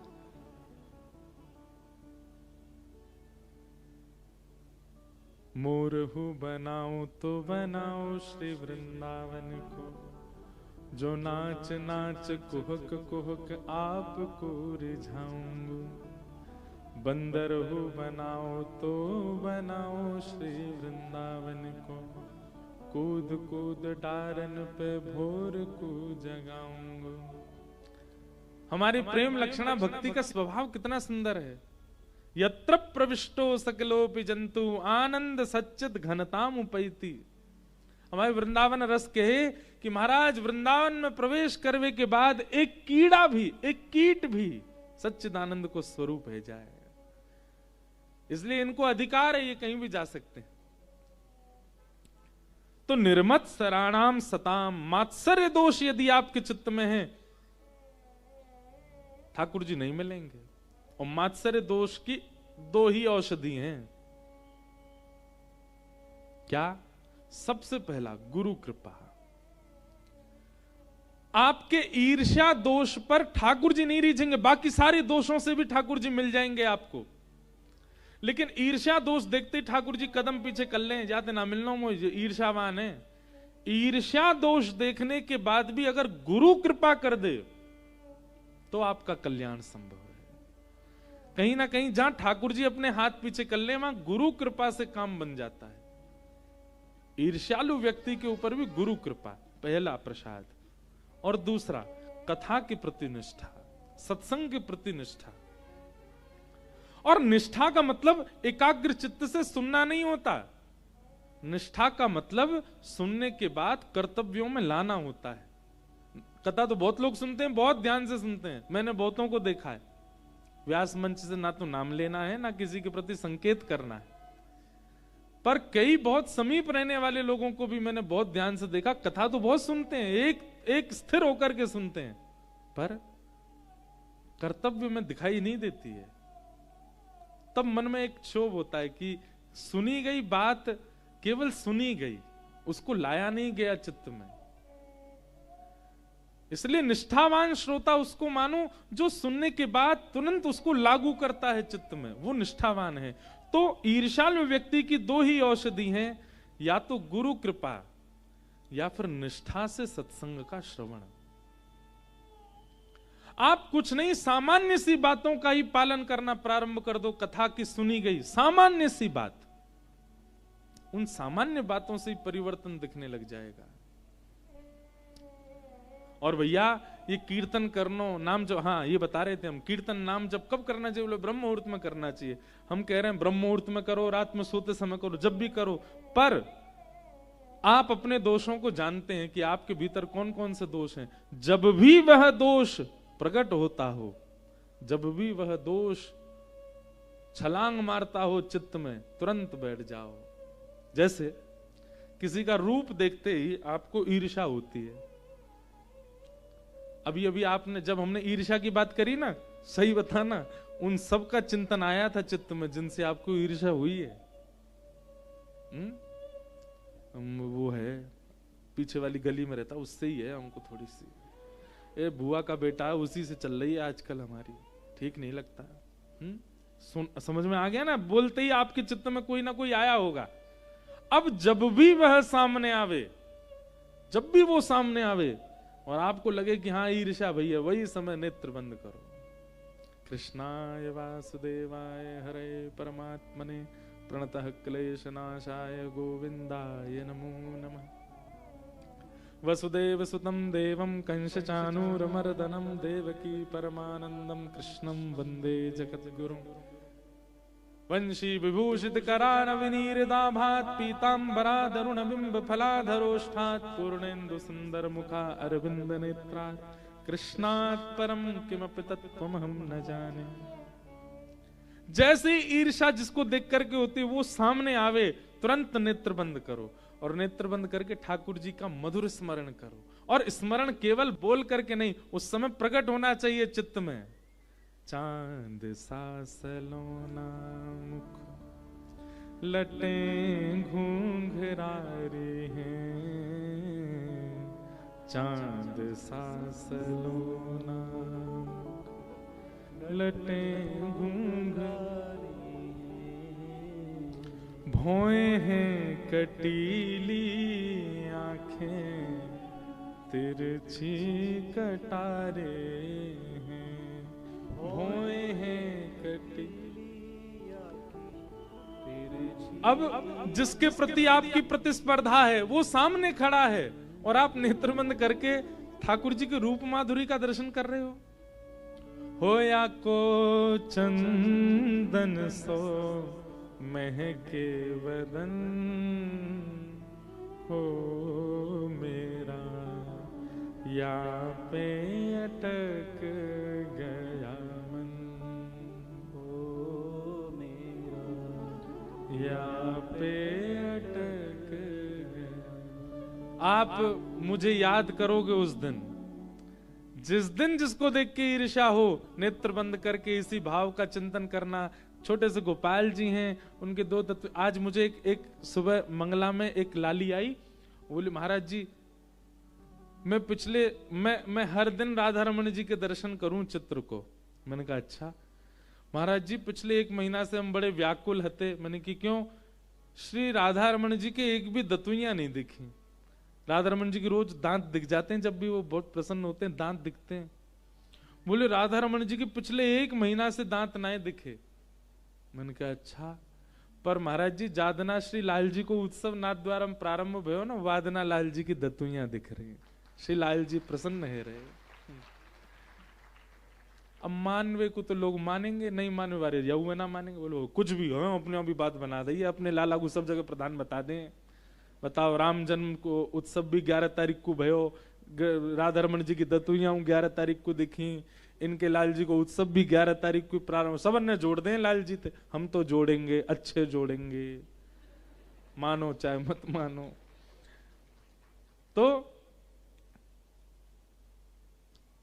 मोरहु बनाओ तो बनाओ श्री वृंदावन को, जो नाच नाच कुहक कुहक आपको रिझाऊंगा। बंदर हो बनाओ तो बनाओ श्री वृंदावन को, कूद कूद डारन पे भोर को जगाऊंगा। हमारी प्रेम लक्षणा भक्ति का स्वभाव कितना सुंदर है। यत्र प्रविष्टो सकलोपि जंतु आनंद सच्चित घनताम उपैति। हमारे वृंदावन रस कहे कि महाराज वृंदावन में प्रवेश करने के बाद एक कीड़ा भी, एक कीट भी सच्चिदानंद को स्वरूप है जाए। इसलिए इनको अधिकार है, ये कहीं भी जा सकते हैं। तो निर्मत सराणाम सताम, मात्सर्य दोष यदि आपके चित्त में है ठाकुर जी नहीं मिलेंगे। और मात्सर्य दोष की दो ही औषधि हैं। क्या? सबसे पहला गुरु कृपा। आपके ईर्ष्या दोष पर ठाकुर जी नहीं रीझेंगे, बाकी सारे दोषों से भी ठाकुर जी मिल जाएंगे आपको। लेकिन ईर्ष्या दोष देखते ही ठाकुर जी कदम पीछे कर लें, जाते ना मिलना मुझे, ईर्ष्यावान है। ईर्ष्या दोष देखने के बाद भी अगर गुरु कृपा कर दे तो आपका कल्याण संभव है। कहीं ना कहीं जहां ठाकुर जी अपने हाथ पीछे कर ले, वहां गुरु कृपा से काम बन जाता है। ईर्ष्यालु व्यक्ति के ऊपर भी गुरु कृपा पहला प्रसाद। और दूसरा कथा के प्रति निष्ठा, सत्संग के प्रति निष्ठा। और निष्ठा का मतलब एकाग्र चित्त से सुनना नहीं होता। निष्ठा का मतलब सुनने के बाद कर्तव्यों में लाना होता है। कथा तो बहुत लोग सुनते हैं, बहुत ध्यान से सुनते हैं, मैंने बहुतों को देखा है। व्यास मंच से ना तो नाम लेना है ना किसी के प्रति संकेत करना है, पर कई बहुत समीप रहने वाले लोगों को भी मैंने बहुत ध्यान से देखा। कथा तो बहुत सुनते हैं, एक स्थिर होकर के सुनते हैं, पर कर्तव्य में दिखाई नहीं देती है। तब मन में एक क्षोभ होता है कि सुनी गई बात केवल सुनी गई, उसको लाया नहीं गया चित्त में। इसलिए निष्ठावान श्रोता उसको मानो जो सुनने के बाद तुरंत उसको लागू करता है चित्त में, वो निष्ठावान है। तो ईर्ष्यालु व्यक्ति की दो ही औषधि हैं, या तो गुरु कृपा या फिर निष्ठा से सत्संग का श्रवण। आप कुछ नहीं, सामान्य सी बातों का ही पालन करना प्रारंभ कर दो। कथा की सुनी गई सामान्य सी बात, उन सामान्य बातों से ही परिवर्तन दिखने लग जाएगा। और भैया ये कीर्तन करनो नाम जो, हाँ ये बता रहे थे हम, कीर्तन नाम जब कब करना चाहिए? बोले ब्रह्म मुहूर्त में करना चाहिए। हम कह रहे हैं ब्रह्म मुहूर्त में करो, रात में सोते समय करो, जब भी करो, पर आप अपने दोषों को जानते हैं कि आपके भीतर कौन कौन से दोष हैं। जब भी वह दोष प्रकट होता हो, जब भी वह दोष छलांग मारता हो चित्त में, तुरंत बैठ जाओ। जैसे किसी का रूप देखते ही आपको ईर्ष्या होती है। अभी अभी आपने, जब हमने ईर्ष्या की बात करी ना, सही बताना, उन सब का चिंतन आया था चित्त में जिनसे आपको ईर्ष्या हुई है। वो है पीछे वाली गली में रहता, उससे ही है हमको थोड़ी सी, ये बुआ का बेटा है, उसी से चल रही है आजकल हमारी, ठीक नहीं लगता। समझ में आ गया ना? बोलते ही आपके चित्त में कोई ना कोई आया होगा। अब जब भी वह सामने आवे, जब भी वो सामने आवे और आपको लगे कि हाँ ईर्ष्या भैया, वही समय नेत्र बंद करो। कृष्णाय वासुदेवाय हरे परमात्मने प्रणतः क्लेशनाशाय गोविंदाय नमो नमः। वसुदेव सुतं देवं कंसचानूरमर्दनं देवकी परमानंदं कृष्णं वंदे जगद्गुरुं। वंशी विभूषित करानविनीरदाभात् पीतांबरादरुण बिंब फलाधरोष्ठात् पूर्णेन्दु सुंदर मुखा अरविंद नेत्रात् कृष्णात् परम किमपि तत्त्वमहं न जाने। जैसे ईर्ष्या जिसको देख करके होती है, वो सामने आवे, तुरंत नेत्र बंद करो और नेत्र बंद करके ठाकुर जी का मधुर स्मरण करो। और स्मरण केवल बोल करके नहीं, उस समय प्रकट होना चाहिए चित्त में। चांद सा सलोना मुख लटें घूंघरारे हैं, चांद सा सलोना लटें घूंघरारे, भौएं हैं कटीली आंखें तिरछी कटारे हैं, भौएं हैं कटीली आंखें। अब जिसके प्रति आपकी प्रतिस्पर्धा है वो सामने खड़ा है और आप नेत्रबंद करके ठाकुर जी के रूप माधुरी का दर्शन कर रहे हो या को चंदन सो महके वदन हो मेरा, या पे अटक गया मन हो मेरा, या पे अटक गया। आप मुझे याद करोगे उस दिन, जिस दिन जिसको देख के ईर्ष्या हो, नेत्र बंद करके इसी भाव का चिंतन करना। छोटे से गोपाल जी हैं, उनके दो तत्व। आज मुझे एक सुबह मंगला में एक लाली आई, बोली महाराज जी मैं हर दिन राधा रमन जी के दर्शन करूं चित्र को। मैंने कहा अच्छा। महाराज जी पिछले 1 महीना से हम बड़े व्याकुल हते। मैंने कि क्यों? श्री राधा रमन जी के एक भी दतुइयां नहीं दिखी। राधा रमन जी के रोज दांत दिख जाते हैं, जब भी वो बहुत प्रसन्न होते हैं दांत दिखते हैं। बोले राधा रमन जी के पिछले 1 महीना से दांत ना दिखे। मैंने कहा अच्छा। पर महाराज जी जादना श्री लाल जी को उत्सव नाथ द्वारा प्रारंभ भयो ना, वादना लाल जी की दतुइयां दिख रही, श्री लाल जी प्रसन्न है रहे। अब मानवे को तो लोग मानेंगे, नहीं मानवे वाले यऊ ना मानेंगे। बोलो कुछ भी हो, अपने आप भी बात बना दी, अपने लाला को सब जगह प्रधान बता दें। बताओ राम जन्म को उत्सव भी 11 तारीख को भयो, राधा रमन जी की दतुइयां 11 तारीख को दिखी, इनके लाल जी को उत्सव भी 11 तारीख को प्रारंभ। सब ने जोड़ दें लाल जी थे, हम तो जोड़ेंगे, अच्छे जोड़ेंगे, मानो चाहे मत मानो। तो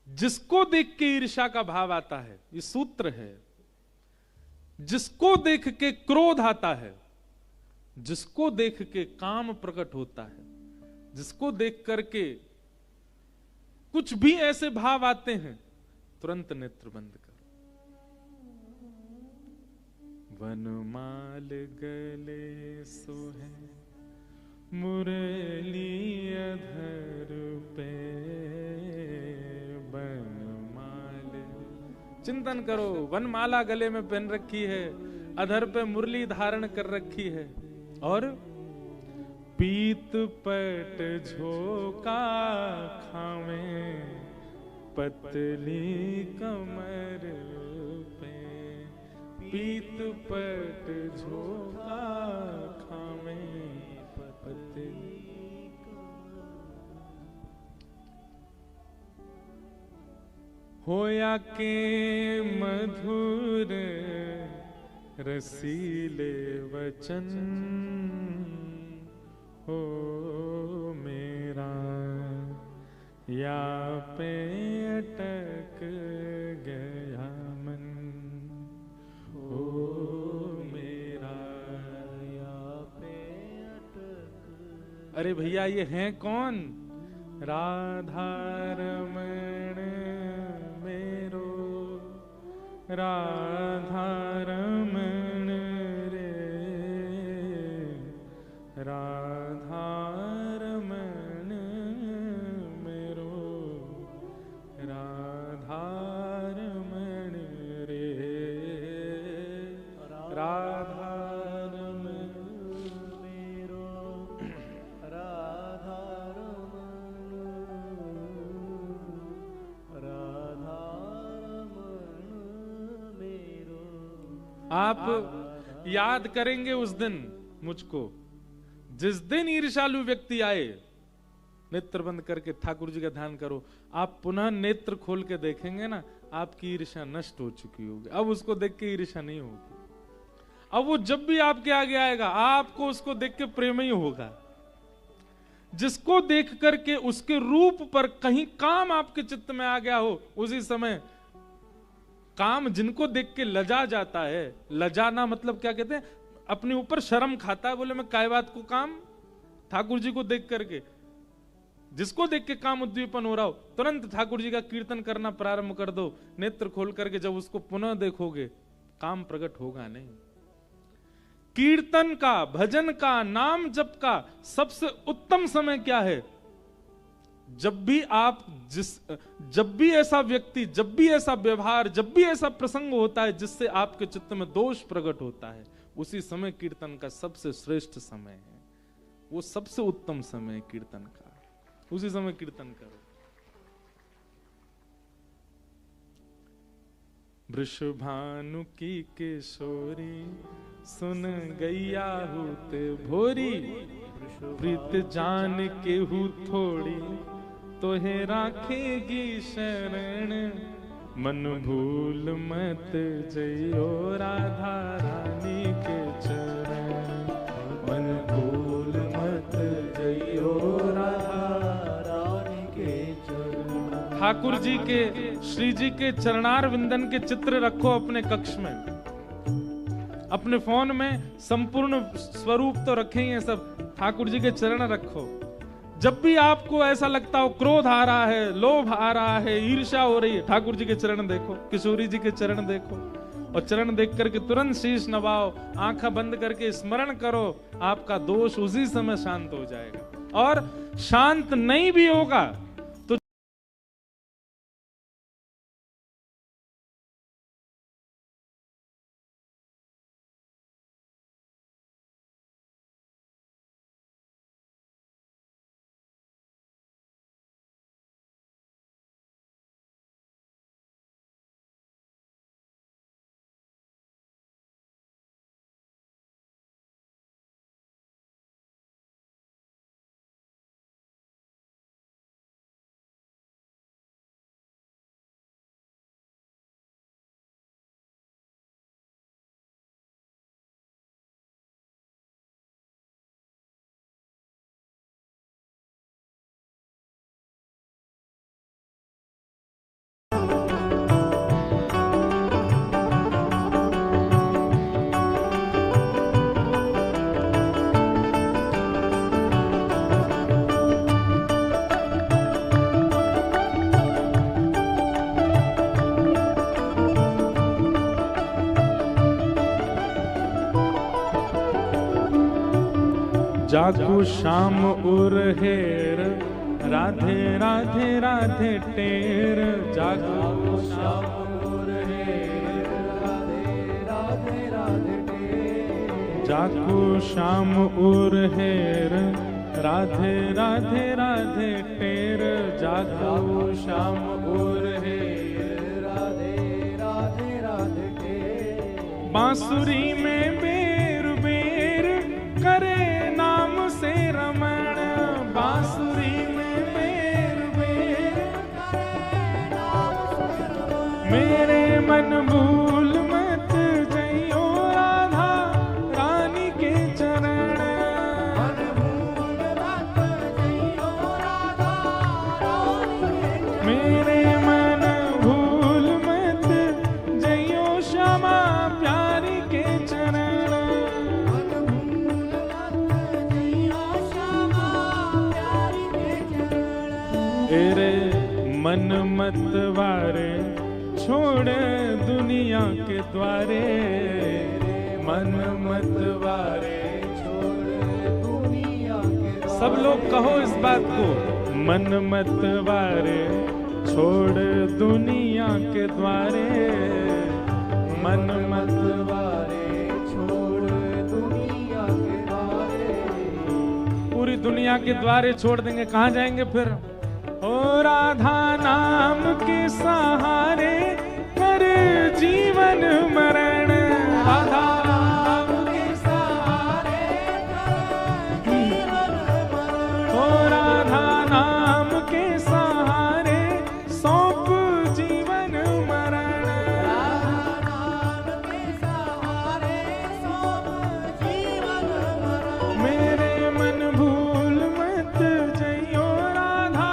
जिसको देख के ईर्ष्या का भाव आता है, ये सूत्र है। जिसको देख के क्रोध आता है, जिसको देख के काम प्रकट होता है, जिसको देख करके कुछ भी ऐसे भाव आते हैं, तुरंत नेत्र बंद करो। वनमाल गले सोहे मुरली अधर पे, वनमाल। चिंतन करो, वनमाला गले में पहन रखी है, अधर पे मुरली धारण कर रखी है, और पीत पट झोका खावे पतली कमर पे, पीत पट झोका खावे पतली। होया के मधुर रसीले वचन, हो मेरा या पे अटक गया मन, हो मेरा या पे अटक। अरे भैया ये हैं कौन? राधा रमण मेरो, राधा रमण रे, राधा रमण मेरो, राधा रमण रे, राधा रमण मेरो, राधा रमण, राधा रमण मेरो। आप याद करेंगे उस दिन मुझको, जिस दिन ईर्ष्यालु व्यक्ति आए। नेत्र बंद करके ठाकुर जी का ध्यान करो, आप पुनः नेत्र खोल के देखेंगे ना, आपकी ईर्ष्या नष्ट हो चुकी होगी। अब उसको देख के ईर्ष्या नहीं होगी। अब वो जब भी आपके आगे आएगा, आपको उसको देख के प्रेम ही होगा। जिसको देख करके उसके रूप पर कहीं काम आपके चित्त में आ गया हो, उसी समय काम जिनको देख के लजा जाता है, लजाना मतलब क्या कहते हैं, अपने ऊपर शर्म खाता है, बोले मैं काय बात को काम। ठाकुर जी को देख करके, जिसको देख के काम उद्दीपन हो रहा हो, तुरंत ठाकुर जी का कीर्तन करना प्रारंभ कर दो। नेत्र खोल करके जब उसको पुनः देखोगे, काम प्रकट होगा नहीं। कीर्तन का, भजन का, नाम जप का सबसे उत्तम समय क्या है? जब भी ऐसा व्यक्ति, जब भी ऐसा व्यवहार, जब भी ऐसा प्रसंग होता है जिससे आपके चित्त में दोष प्रकट होता है, उसी समय कीर्तन का सबसे श्रेष्ठ समय है। वो सबसे उत्तम समय है कीर्तन का, उसी समय कीर्तन करो। वृषभानु की किशोरी सुन गैया हूत भोरी, प्रीत जान के हूँ थोड़ी तोहे राखेगी शरण, मन भूल मत जइयो राधा रानी के चरण, मन भूल मत जइयो राधा रानी के चरण। ठाकुर जी के, श्री जी के चरणार विंदन के चित्र रखो अपने कक्ष में, अपने फोन में संपूर्ण स्वरूप तो रखें, ये सब ठाकुर जी के चरण रखो। जब भी आपको ऐसा लगता हो क्रोध आ रहा है, लोभ आ रहा है, ईर्ष्या हो रही है, ठाकुर जी के चरण देखो, किशोरी जी के चरण देखो, और चरण देख करके तुरंत शीश नवाओ, आंखें बंद करके स्मरण करो, आपका दोष उसी समय शांत हो जाएगा। और शांत नहीं भी होगा जाकू श्याम उर हेर, राधे राधे राधे टेर। जाकू श्याम उर हेर, राधे राधे राधे टेर। जाकू श्याम उर हेर, राधे राधे राधे टेर। जाकू श्याम उर हेर, राधे राधे राधे टेर। बांसुरी में बेर बेर करे नाम से रमण। बांसुरी में बेर बेर करे नाम से रमण। मेरे मन भूल मत जइयो राधा रानी के चरण। मन भूल मत जइयो राधा रानी के चरण। मेरे मन भूल मत जइयो श्यामा प्यारी के चरण। तेरे मन मत वारे छोड़ दुनिया के द्वारे। मन मत वारे छोड़ दुनिया के। सब लोग कहो इस बात को, मन मत वारे छोड़ दुनिया के द्वारे। मन मत वारे छोड़ दुनिया के द्वारे। पूरी दुनिया के द्वारे छोड़ देंगे, कहाँ जाएंगे फिर? ओ राधा नाम के सहारे कर जीवन मरण। राधा नाम के सहारे कर जीवन मरण। ओ राधा नाम के सहारे सौंप जीवन मरण। राधा नाम के सहारे सौंप जीवन मरण। मेरे मन भूल मत जइयो राधा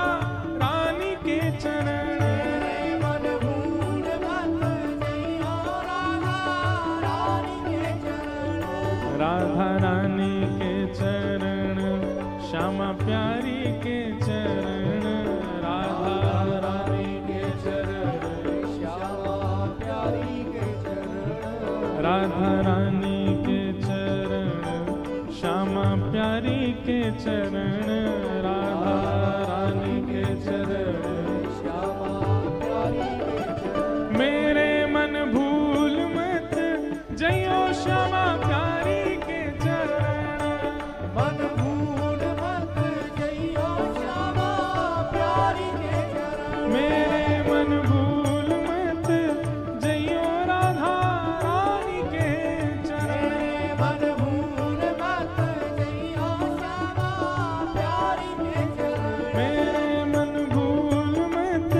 रानी के चरण। मेरे मन भूल मत जइयो राधा रानी के चरण। राधा रानी के चरण, श्यामा प्यारी के चरण। राधा रानी के चरण, श्यामा प्यारी के चरण। राधा रानी के चरण, श्यामा प्यारी के चरण। राधा रानी के चरण, श्यामा प्यारी के चरण। मेरे मन भूल मत जइयो श्यामा प्यारी के चरण। मन भूल मत जइयो श्यामा प्यारी के चरण। मेरे मन भूल मत जइयो राधा रानी के चरण। मन भूल मत जइयो श्यामा प्यारी के चरण। मेरे मन भूल मत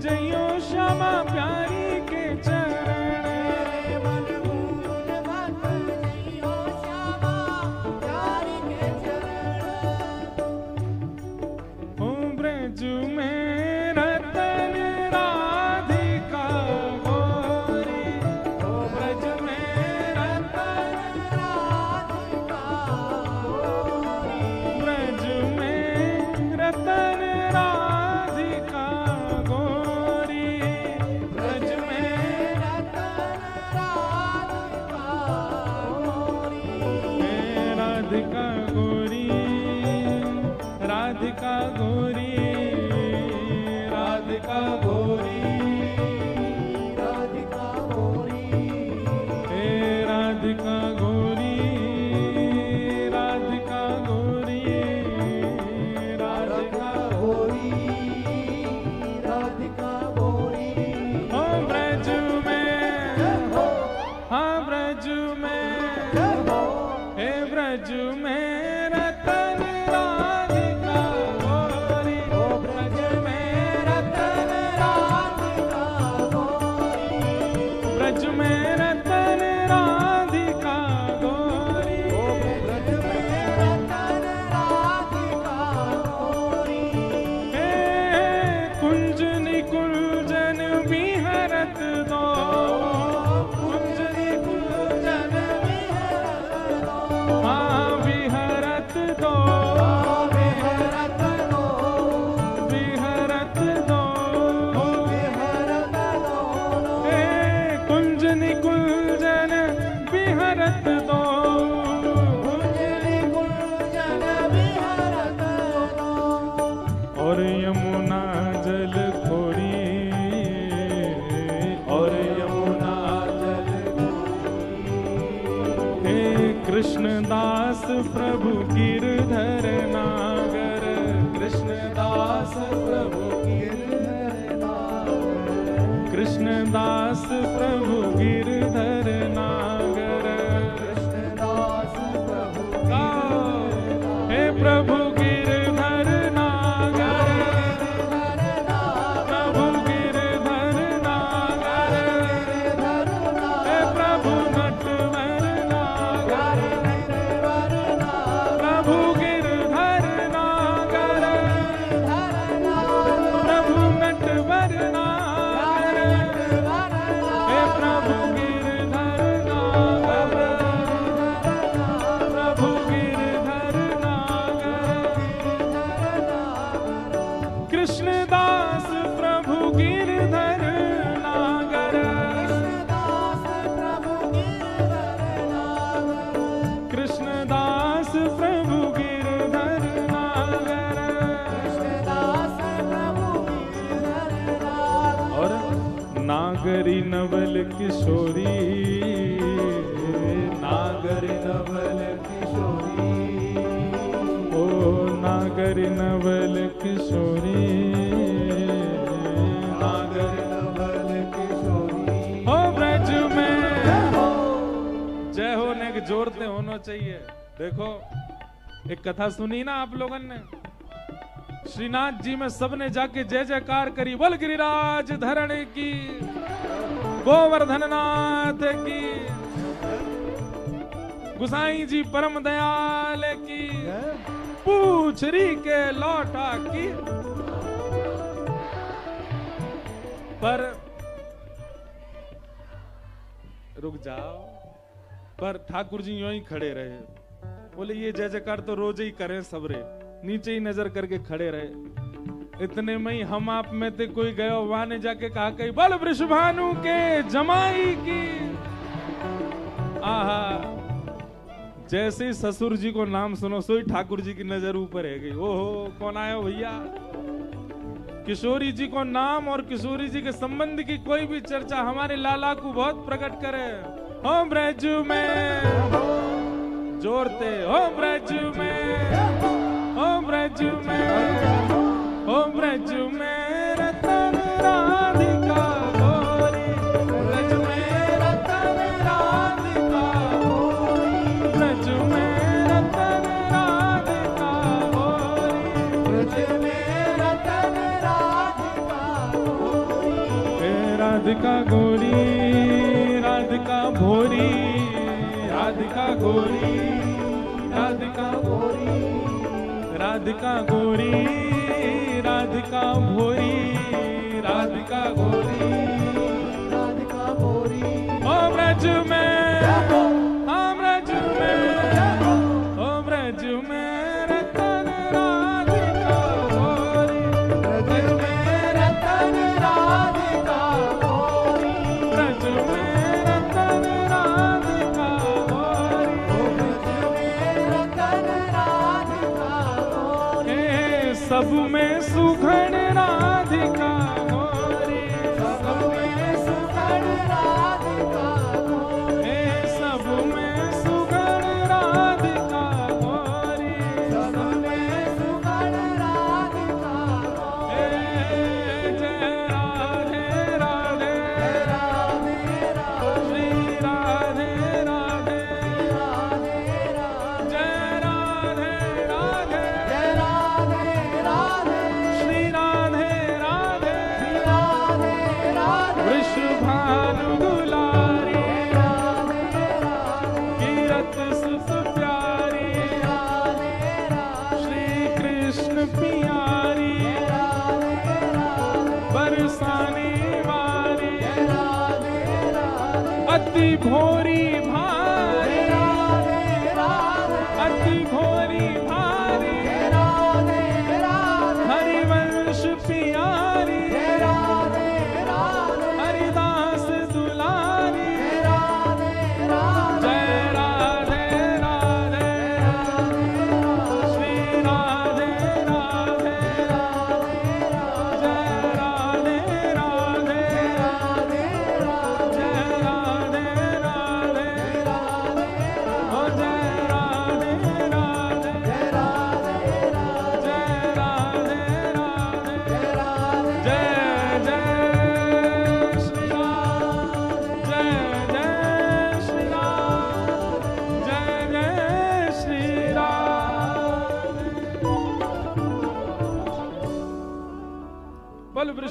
जइयो श्यामा प्यारी के चरण। मेरे मन भूल मत जइयो श्यामा प्यारी के चरण। ओ ब्रज में रतन राधिका गोरी। ओ ब्रज में रतन राधिका गोरी। ब्रज में रतन राधिका गोरी। ब्रज में रतन राधिका गोरी। हे राधिका गोरी, राधिका गोरी, राधिका गोरी, राधिका गोरी। हे राधिका गोरी, राधिका गोरी, राधिका गोरी, राधिका गोरी। ओ ब्रज में, हाँ ब्रज में, हे ब्रज में रतन राधिका गोरी। ओ ब्रज में रतन राधिका गोरी। ब्रज में रतन राधिका गोरी। ओ ब्रज में रतन राधिका गोरी। हे कुंज निकुंजन विहरत दो। कुंज निकुंजन विहरत दो। हाँ विहरत कृष्णदास प्रभु गिरधर नागर, कृष्णदास प्रभु गिरधर नागर, कृष्णदास प्रभु गिरधर नागर, कृष्णदास प्रभु हे प्रभु गिरधर नागर, प्रभु गिरधर नागर, हे प्रभु नटवर नागर, प्रभु गिरधर नागर, प्रभु नटवर नागर, हे प्रभु गिरधर नागर, प्रभु गिरधर नागर, कृष्णदास प्रभु गिरधर नागर, कृष्णदास प्रभु गिरधर नागर, और नागरी नवल किशोरी, नागरी नवल किशोरी, ओ नागरी नवल किशोरी, नागरी नवल किशोरी, हो ब्रज में जय हो ने के जोरते होना चाहिए। देखो एक कथा सुनी ना आप लोगों ने, श्रीनाथ जी में सबने जाके जय जयकार करी, बोल गिरिराज धरण की, गोवर्धन नाथ की, गुसाई जी परम दयाल की, पूछरी के लौटा की। पर रुक जाओ, पर ठाकुर जी यूं ही खड़े रहे, बोले ये जय जयकार तो रोज ही करें सबरे, नीचे ही नजर करके खड़े रहे। इतने में ही हम आप में से कोई गयो, वहां ने जाके कहा कहीं बोल वृषभानु के जमाई की। आहा, जैसे ही ससुर जी को नाम सुनो सोई ठाकुर जी की नजर ऊपर है गई। ओहो कौन आयो भैया। किशोरी जी को नाम और किशोरी जी के संबंध की कोई भी चर्चा हमारे लाला को बहुत प्रकट करे। हो ब्रज में जोरते, हो ब्रज में, हो ब्रज में, हो ब्रज में रतन राधिका गोरी, ब्रज में रतन राधिका गोरी, ब्रज में रतन राधिका गोरी, ब्रज में रतन राधिका गोरी, राधिका गोरी, राधिका भोरी, राधिका गोरी, राधिका गोरी, राधिका गोरी, राधिका भोरी, राधिका गोरी, राधिका भोरी, ओ ब्रज में, ओ ब्रज में, ओ ब्रज में रतन राधिका गोरी, ब्रज में रतन राधिका गोरी, ब्रज में रतन राधिका गोरी, ब्रज में रतन राधिका गोरी, सब में सुघड़ राधिका गोरी, सब में सुघड़ राधिका गोरी, सब में सुघड़ राधिका गोरी, सब में सुघड़ राधिका गोरी, जय राधे राधे, राधे राधे, श्री राधे राधे, राधे राधे, जय राधे राधे, जय राधे राधे, श्री राधे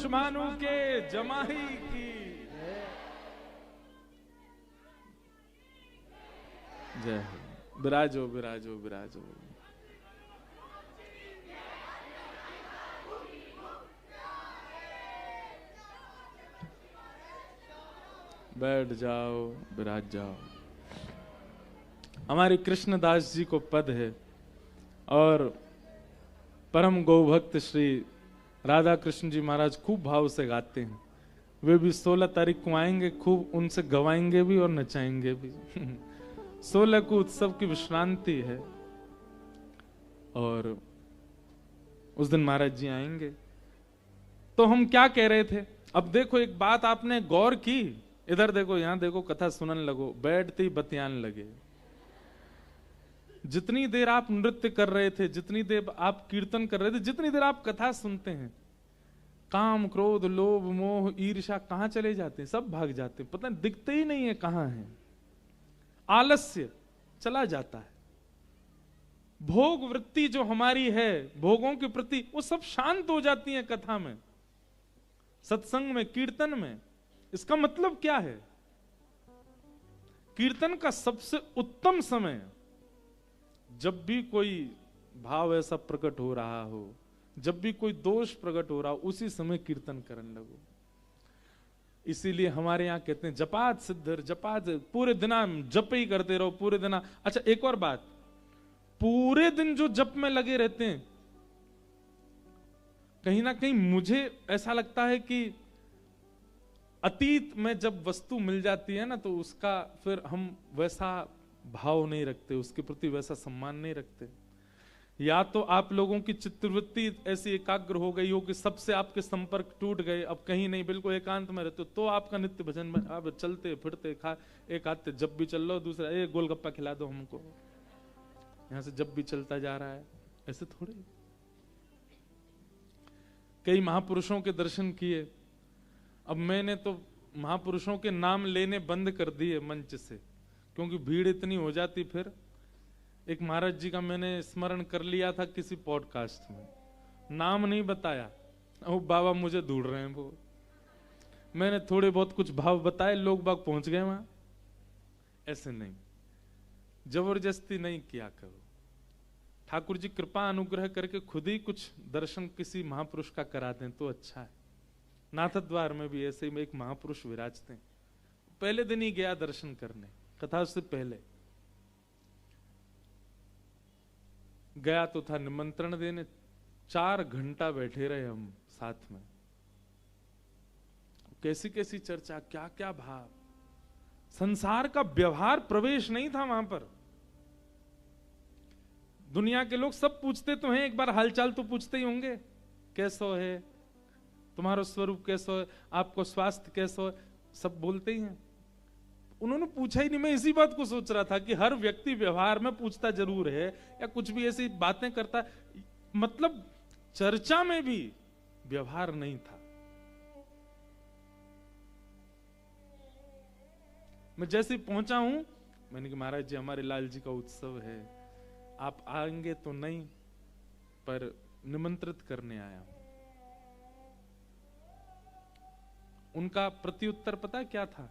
मानू के जमाई की जय हो। विराजो विराजो विराजो। बैठ जाओ, विराज जाओ। हमारे कृष्णदास जी को पद है और परम गौभक्त श्री राधा कृष्ण जी महाराज खूब भाव से गाते हैं। वे भी 16 तारीख को आएंगे, खूब उनसे गवाएंगे भी और नचाएंगे भी। 16 को उत्सव की विश्रांति है और उस दिन महाराज जी आएंगे। तो हम क्या कह रहे थे? अब देखो, एक बात आपने गौर की, इधर देखो, यहां देखो, कथा सुनने लगो, बैठते ही बतियान लगे। जितनी देर आप नृत्य कर रहे थे, जितनी देर आप कीर्तन कर रहे थे, जितनी देर आप कथा सुनते हैं, काम क्रोध लोभ मोह ईर्ष्या कहां चले जाते हैं? सब भाग जाते हैं, पता नहीं, दिखते ही नहीं है कहां है। आलस्य चला जाता है। भोग वृत्ति जो हमारी है भोगों के प्रति, वो सब शांत हो जाती है कथा में, सत्संग में, कीर्तन में। इसका मतलब क्या है? कीर्तन का सबसे उत्तम समय, जब भी कोई भाव ऐसा प्रकट हो रहा हो, जब भी कोई दोष प्रकट हो रहा हो, उसी समय कीर्तन करने लगो। इसीलिए हमारे यहां कहते हैं जपात सिद्धर, जपात, पूरे दिन जप ही करते रहो, पूरे दिन। अच्छा, एक और बात, पूरे दिन जो जप में लगे रहते हैं, कहीं ना कहीं मुझे ऐसा लगता है कि अतीत में जब वस्तु मिल जाती है ना, तो उसका फिर हम वैसा भाव नहीं रखते, उसके प्रति वैसा सम्मान नहीं रखते। या तो आप लोगों की चित्तवृत्ति ऐसी एकाग्र हो गई हो कि सबसे आपके संपर्क टूट गए, अब कहीं नहीं, बिल्कुल एकांत में रहते हो, तो आपका नित्य भजन में आप चलते फिरते खा एक हाथ जब भी चल लो, दूसरा एक गोलगप्पा खिला दो हमको, यहां से जब भी चलता जा रहा है। ऐसे थोड़ी। कई महापुरुषों के दर्शन किए। अब मैंने तो महापुरुषों के नाम लेने बंद कर दिए मंच से, क्योंकि भीड़ इतनी हो जाती। फिर एक महाराज जी का मैंने स्मरण कर लिया था किसी पॉडकास्ट में, नाम नहीं बताया, वो बाबा मुझे ढूंढ रहे हैं। वो मैंने थोड़े बहुत कुछ भाव बताए, लोग बाग पहुंच गए वहां। ऐसे नहीं, जबरदस्ती नहीं किया करो। ठाकुर जी कृपा अनुग्रह करके खुद ही कुछ दर्शन किसी महापुरुष का करा दें तो अच्छा है। नाथ द्वार में भी ऐसे ही एक महापुरुष विराजते हैं। पहले दिन ही गया दर्शन करने, कथा से पहले गया तो था निमंत्रण देने। 4 घंटा बैठे रहे हम साथ में, कैसी कैसी चर्चा, क्या क्या भाव। संसार का व्यवहार प्रवेश नहीं था वहां पर। दुनिया के लोग सब पूछते तो हैं, एक बार हालचाल तो पूछते ही होंगे, कैसो है तुम्हारा स्वरूप, कैसो है, आपको स्वास्थ्य कैसो है, सब बोलते ही हैं। उन्होंने पूछा ही नहीं। मैं इसी बात को सोच रहा था कि हर व्यक्ति व्यवहार में पूछता जरूर है, या कुछ भी ऐसी बातें करता, मतलब चर्चा में भी व्यवहार नहीं था। मैं जैसे पहुंचा हूं, मैंने कहा महाराज जी हमारे लाल जी का उत्सव है, आप आएंगे तो नहीं, पर निमंत्रित करने आया हूं। उनका प्रत्युत्तर पता है क्या था?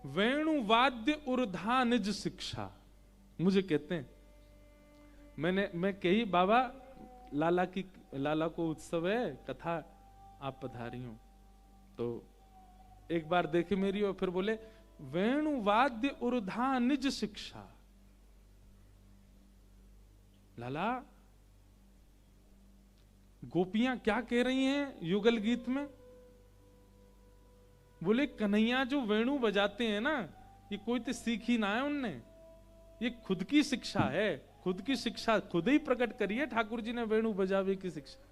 वेणु वाद्य उर्धा निज शिक्षा। मुझे कहते हैं, मैं कही बाबा लाला को उत्सव है, कथा आप पधारी हो, तो एक बार देखे मेरी, और फिर बोले वेणु वाद्य उर्धा निज शिक्षा। लाला, गोपियां क्या कह रही हैं युगल गीत में? बोले कन्हैया जो वेणु बजाते हैं ना, ये कोई तो सीखी ना है उनने, ये खुद की शिक्षा है, खुद की शिक्षा खुद ही प्रकट करी है ठाकुर जी ने वेणु बजावे की शिक्षा।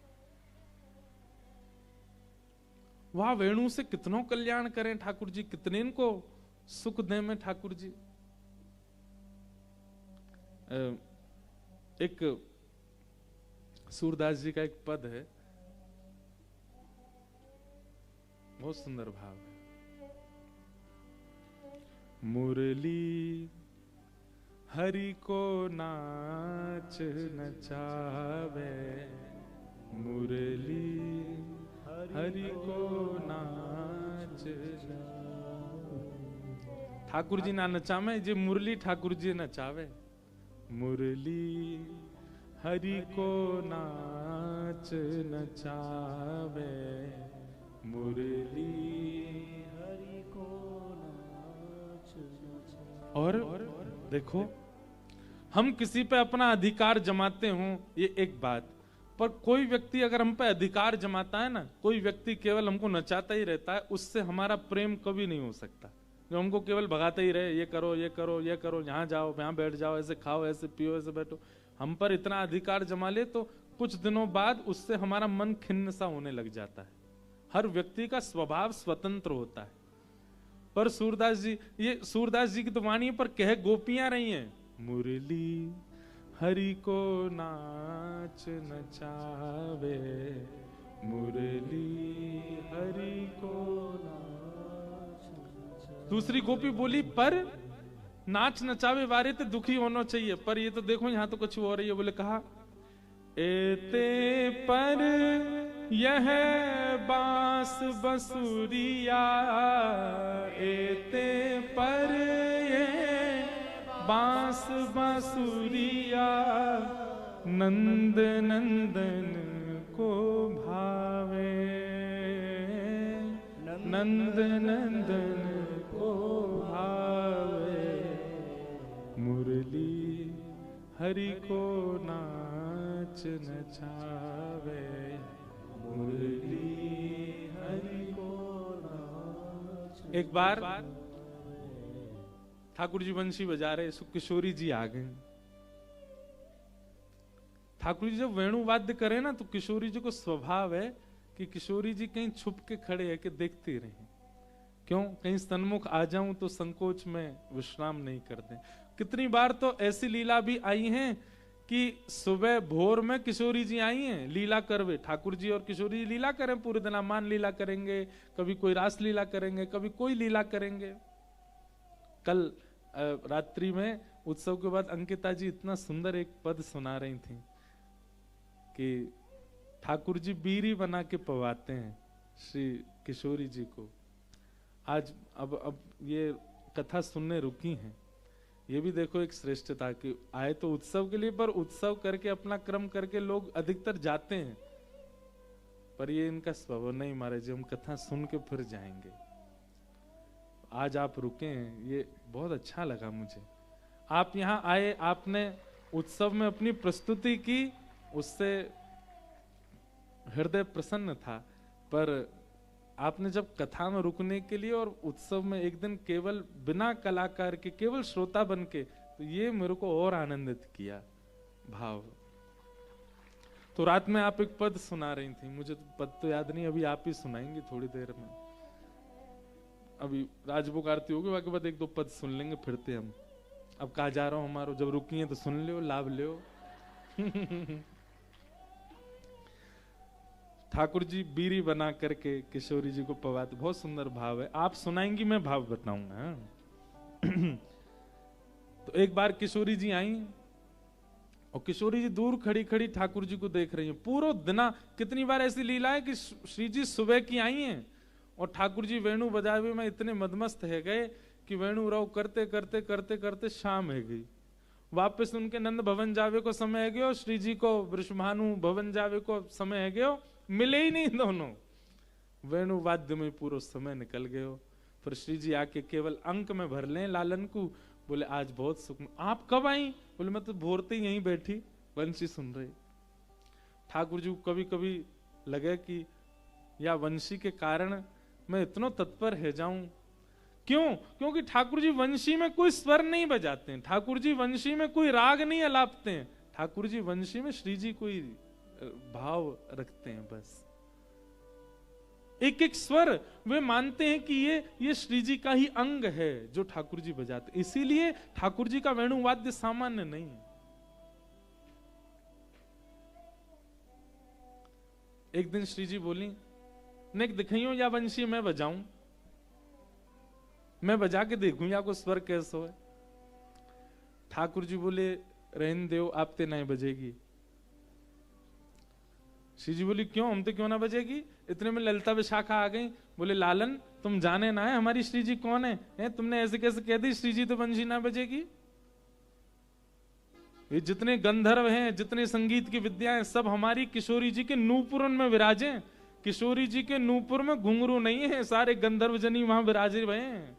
वह वेणु से कितनों कल्याण करें ठाकुर जी, कितने इनको सुख दें में ठाकुर जी। एक सूरदास जी का एक पद है, बहुत सुंदर भाव है। मुरली हरि को नाच नचावे मुरली, हरि को नाच ठाकुर जी ना नचावे, जे मुरली ठाकुर जी नचावे। मुरली हरि को नाच नचावे मुरली हरि को नाच नचावे। और देखो, हम किसी पे अपना अधिकार जमाते हों ये एक बात, पर कोई व्यक्ति अगर हम पे अधिकार जमाता है ना, कोई व्यक्ति केवल हमको नचाता ही रहता है, उससे हमारा प्रेम कभी नहीं हो सकता। जो हमको केवल भगाते ही रहे, ये करो ये करो ये करो, यहाँ जाओ यहाँ बैठ जाओ, ऐसे खाओ ऐसे पियो ऐसे बैठो, हम पर इतना अधिकार जमा ले तो कुछ दिनों बाद उससे हमारा मन खिन्न सा होने लग जाता है। हर व्यक्ति का स्वभाव स्वतंत्र होता है। पर सूरदास जी, ये सूरदास जी की तो वाणी पर कह गोपियां रही हैं, मुरली हरि को नाच नचावे मुरली हरि को नाच नचावे। दूसरी गोपी बोली, पर नाच नचावे वारे ते दुखी होना चाहिए, पर ये तो देखो यहाँ तो कुछ हो रही है। बोले कहा, एते पर यह बांस बसुरिया, एते पर ये बांस बसुरिया, नंद नंदन को भावे, नंद नंदन को भावे मुरली हरि को नाच नचावे मुरली हरि को नाच। एक बार ठाकुर जी बंशी बजा रहे, किशोरी जी आ गए। ठाकुर जी जब वेणु वाद्य करे ना, तो किशोरी जी को स्वभाव है कि किशोरी जी कहीं छुप के खड़े है कि देखते रहे, क्यों, कहीं सन्मुख आ जाऊं तो संकोच में विश्राम नहीं करते। कितनी बार तो ऐसी लीला भी आई हैं कि सुबह भोर में किशोरी जी आई हैं लीला करवे, ठाकुर जी और किशोरी जी लीला करें, पूरे दिन मान लीला करेंगे, कभी कोई रास लीला करेंगे, कभी कोई लीला करेंगे। कल रात्रि में उत्सव के बाद अंकिता जी इतना सुंदर एक पद सुना रही थी कि ठाकुर जी बीरी बना के पवाते हैं श्री किशोरी जी को। आज अब ये कथा सुनने रुकी हैं, ये भी देखो एक श्रेष्ठता कि आए तो उत्सव के लिए, पर उत्सव करके अपना क्रम करके लोग अधिकतर जाते हैं, पर ये इनका स्वभाव नहीं महाराज जी, हम कथा सुन के फिर जाएंगे। आज आप रुके हैं, ये बहुत अच्छा लगा मुझे। आप यहाँ आए, आपने उत्सव में अपनी प्रस्तुति की, उससे हृदय प्रसन्न था, पर आपने जब कथा में रुकने के लिए और उत्सव में एक दिन केवल बिना कलाकार के केवल श्रोता बन के, तो ये मेरे को और आनंदित किया भाव। तो रात में आप एक पद सुना रही थी, मुझे तो पद तो याद नहीं, अभी आप ही सुनाएंगी थोड़ी देर में। अभी राजभोग आरती होगी, बाकी बाद एक दो पद सुन लेंगे, फिरते हम। अब कहा जा रहा हूं हमारो, जब रुकी है तो सुन लियो, लाभ लियो। ठाकुर जी बीरी बना करके किशोरी जी को पवाते, बहुत सुंदर भाव है। आप सुनाएंगी, मैं भाव बताऊंगा। तो एक बार किशोरी जी आई और किशोरी जी दूर खड़ी खड़ी ठाकुर जी को देख रही हैं पूरा दिना। कितनी बार ऐसी लीला है कि श्री जी सुबह की आई हैं और ठाकुर जी वेणु बजावे में इतने मदमस्त है गए कि वेणु रव करते करते करते करते शाम है गई। वापस उनके नंद भवन जावे को समय है गयो, श्री जी को वृषभानु भवन जावे को समय है गयो, मिले ही नहीं दोनों। वेणु वाद्य में पूरा समय निकल गयो। फिर श्री जी आके केवल अंक में भर लें लालन को, बोले आज बहुत सुख। आप कब आई? बोले मैं तो भोरते ही यहीं बैठी वंशी सुन रही। ठाकुर जी को कभी कभी लगे कि या वंशी के कारण मैं इतना तत्पर है जाऊं। क्यों? क्योंकि ठाकुर जी वंशी में कोई स्वर नहीं बजाते हैं, ठाकुर जी वंशी में कोई राग नहीं अलापते हैं, ठाकुर जी वंशी में श्री जी कोई भाव रखते हैं। बस एक एक स्वर वे मानते हैं कि ये श्री जी का ही अंग है जो ठाकुर जी बजाते। इसीलिए ठाकुर जी का वेणु वाद्य सामान्य नहीं है। एक दिन श्री जी बोली, नेक दिखाइयो या वंशी मैं बजाऊं, मैं बजा के देखूं या को स्वर कैसो है। ठाकुर जी बोले रहन देव आप ते नहीं बजेगी। श्री जी बोली क्यों, हम तो क्यों ना बजेगी। इतने में ललिता विशाखा आ गई, बोले लालन तुम जाने ना है हमारी श्री जी कौन है, तुमने ऐसे कैसे कह दी श्री जी तो बंशी ना बजेगी। ये जितने गंधर्व हैं, जितने संगीत की विद्याएं, सब हमारी किशोरी जी के नूपुरन में विराजे। किशोरी जी के नूपुर में घुंघरू नहीं है, सारे गंधर्व जनी वहां विराजे हुए हैं।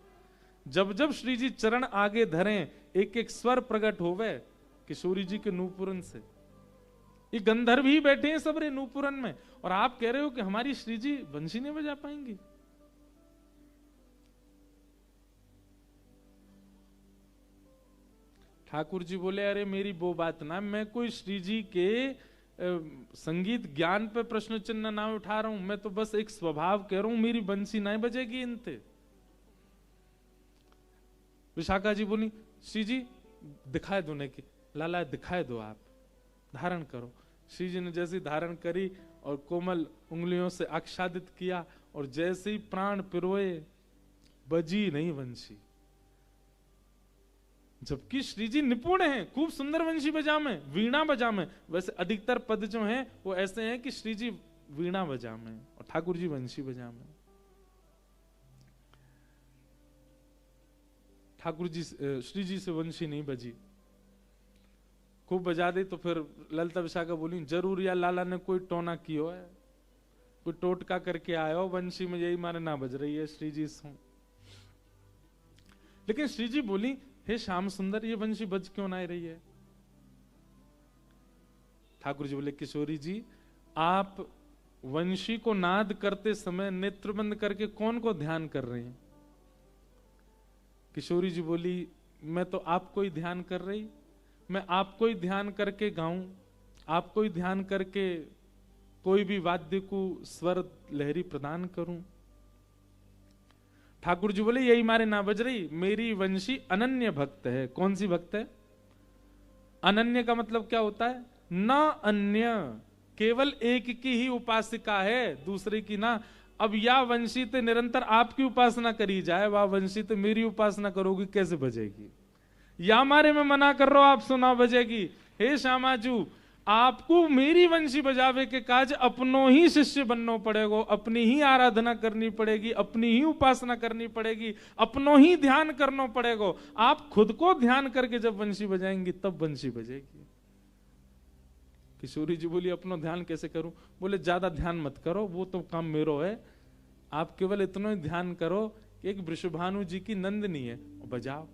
जब जब श्री जी चरण आगे धरें, एक एक स्वर प्रकट होवे किशोरी जी के नूपुरन से। ये गंधर्व ही बैठे हैं सब रे नूपुरन में, और आप कह रहे हो कि हमारी श्री जी बंशी नहीं बजा पाएंगी। ठाकुर जी बोले अरे मेरी वो बात ना, मैं कोई श्री जी के संगीत ज्ञान पे प्रश्न चिन्ह ना उठा रहा हूं, मैं तो बस एक स्वभाव कह रहा हूं, मेरी बंसी नहीं बजेगी इनते। विशाखा जी बोली श्री जी दिखाए दो, की लाला दिखाए दो, आप धारण करो। श्री जी ने जैसी धारण करी और कोमल उंगलियों से आच्छादित किया, और जैसे ही प्राण पिरोए बजी नहीं वंशी। जबकि श्री जी निपुण हैं, खूब सुंदर वंशी बजा में, वीणा बजा में। वैसे अधिकतर पद जो हैं वो ऐसे हैं कि श्री जी वीणा बजा में और ठाकुर जी वंशी बजा में। ठाकुर जी श्री जी से वंशी नहीं बजी, खूब बजा दी। तो फिर ललिता विशाखा बोली जरूर या लाला ने कोई टोना कियो है, कोई टोटका करके आयो वंशी में, यही मारे ना बज रही है श्री जी से। लेकिन श्री जी बोली हे श्याम सुंदर ये वंशी बज क्यों ना रही है। ठाकुर जी बोले किशोरी जी आप वंशी को नाद करते समय नेत्र बंद करके कौन को ध्यान कर रहे हैं। किशोरी जी बोली मैं तो आपको ही ध्यान कर रही, मैं आपको ही ध्यान करके गाऊं, आपको ही ध्यान करके कोई भी वाद्य को स्वर लहरी प्रदान करूं। ठाकुर जी बोले यही मारे ना बज रही, मेरी वंशी अनन्य भक्त है। कौन सी भक्त है। अनन्य का मतलब क्या होता है, न अन्य, केवल एक की ही उपासिका है, दूसरे की ना। अब या वंशी ते निरंतर आपकी उपासना करी जाए, वह वंशी ते मेरी उपासना करोगी कैसे बजेगी। या मारे में मना कर रहा हो आप सुना बजेगी। हे श्यामाजू आपको मेरी वंशी बजावे के काज अपनों ही शिष्य बनना पड़ेगा, अपनी ही आराधना करनी पड़ेगी, अपनी ही उपासना करनी पड़ेगी, अपनों ही ध्यान करना पड़ेगा। आप खुद को ध्यान करके जब वंशी बजाएंगी तब वंशी बजेगी। किशोरी जी बोली अपना ध्यान कैसे करूं। बोले ज्यादा ध्यान मत करो, वो तो काम मेरो है, आप केवल इतना ही ध्यान करो कि एक वृषभानु जी की नंदनी है और बजाओ।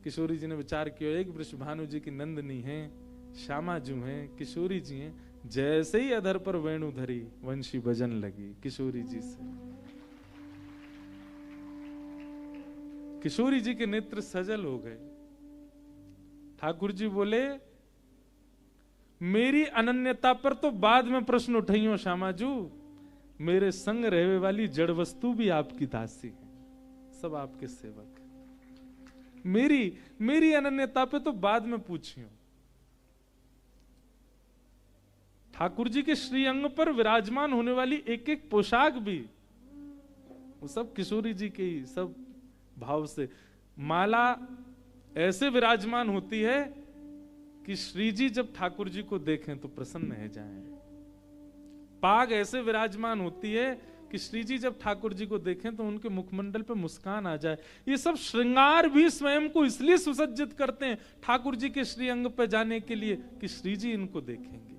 किशोरी जी ने विचार किया एक वृषभानु जी की नंदनी है, श्यामाजू हैं, किशोरी जी हैं। जैसे ही अधर पर वेणु धरी वंशी भजन लगी किशोरी जी से। किशोरी जी के नेत्र सजल हो गए। ठाकुर जी बोले मेरी अनन्यता पर तो बाद में प्रश्न उठाइयो श्यामाजू, मेरे संग रहने वाली जड़ वस्तु भी आपकी दासी है, सब आपके सेवक। मेरी अनन्यता पे तो बाद में पूछियो। ठाकुर जी के श्री अंग पर विराजमान होने वाली एक एक पोशाक भी वो सब किशोरी जी के ही सब भाव से। माला ऐसे विराजमान होती है कि श्री जी जब ठाकुर जी को देखें तो प्रसन्न है जाएं। पाग ऐसे विराजमान होती है कि श्री जी जब ठाकुर जी को देखें तो उनके मुखमंडल पे मुस्कान आ जाए। ये सब श्रृंगार भी स्वयं को इसलिए सुसज्जित करते हैं ठाकुर जी के श्री अंग पे जाने के लिए कि श्री जी इनको देखेंगे।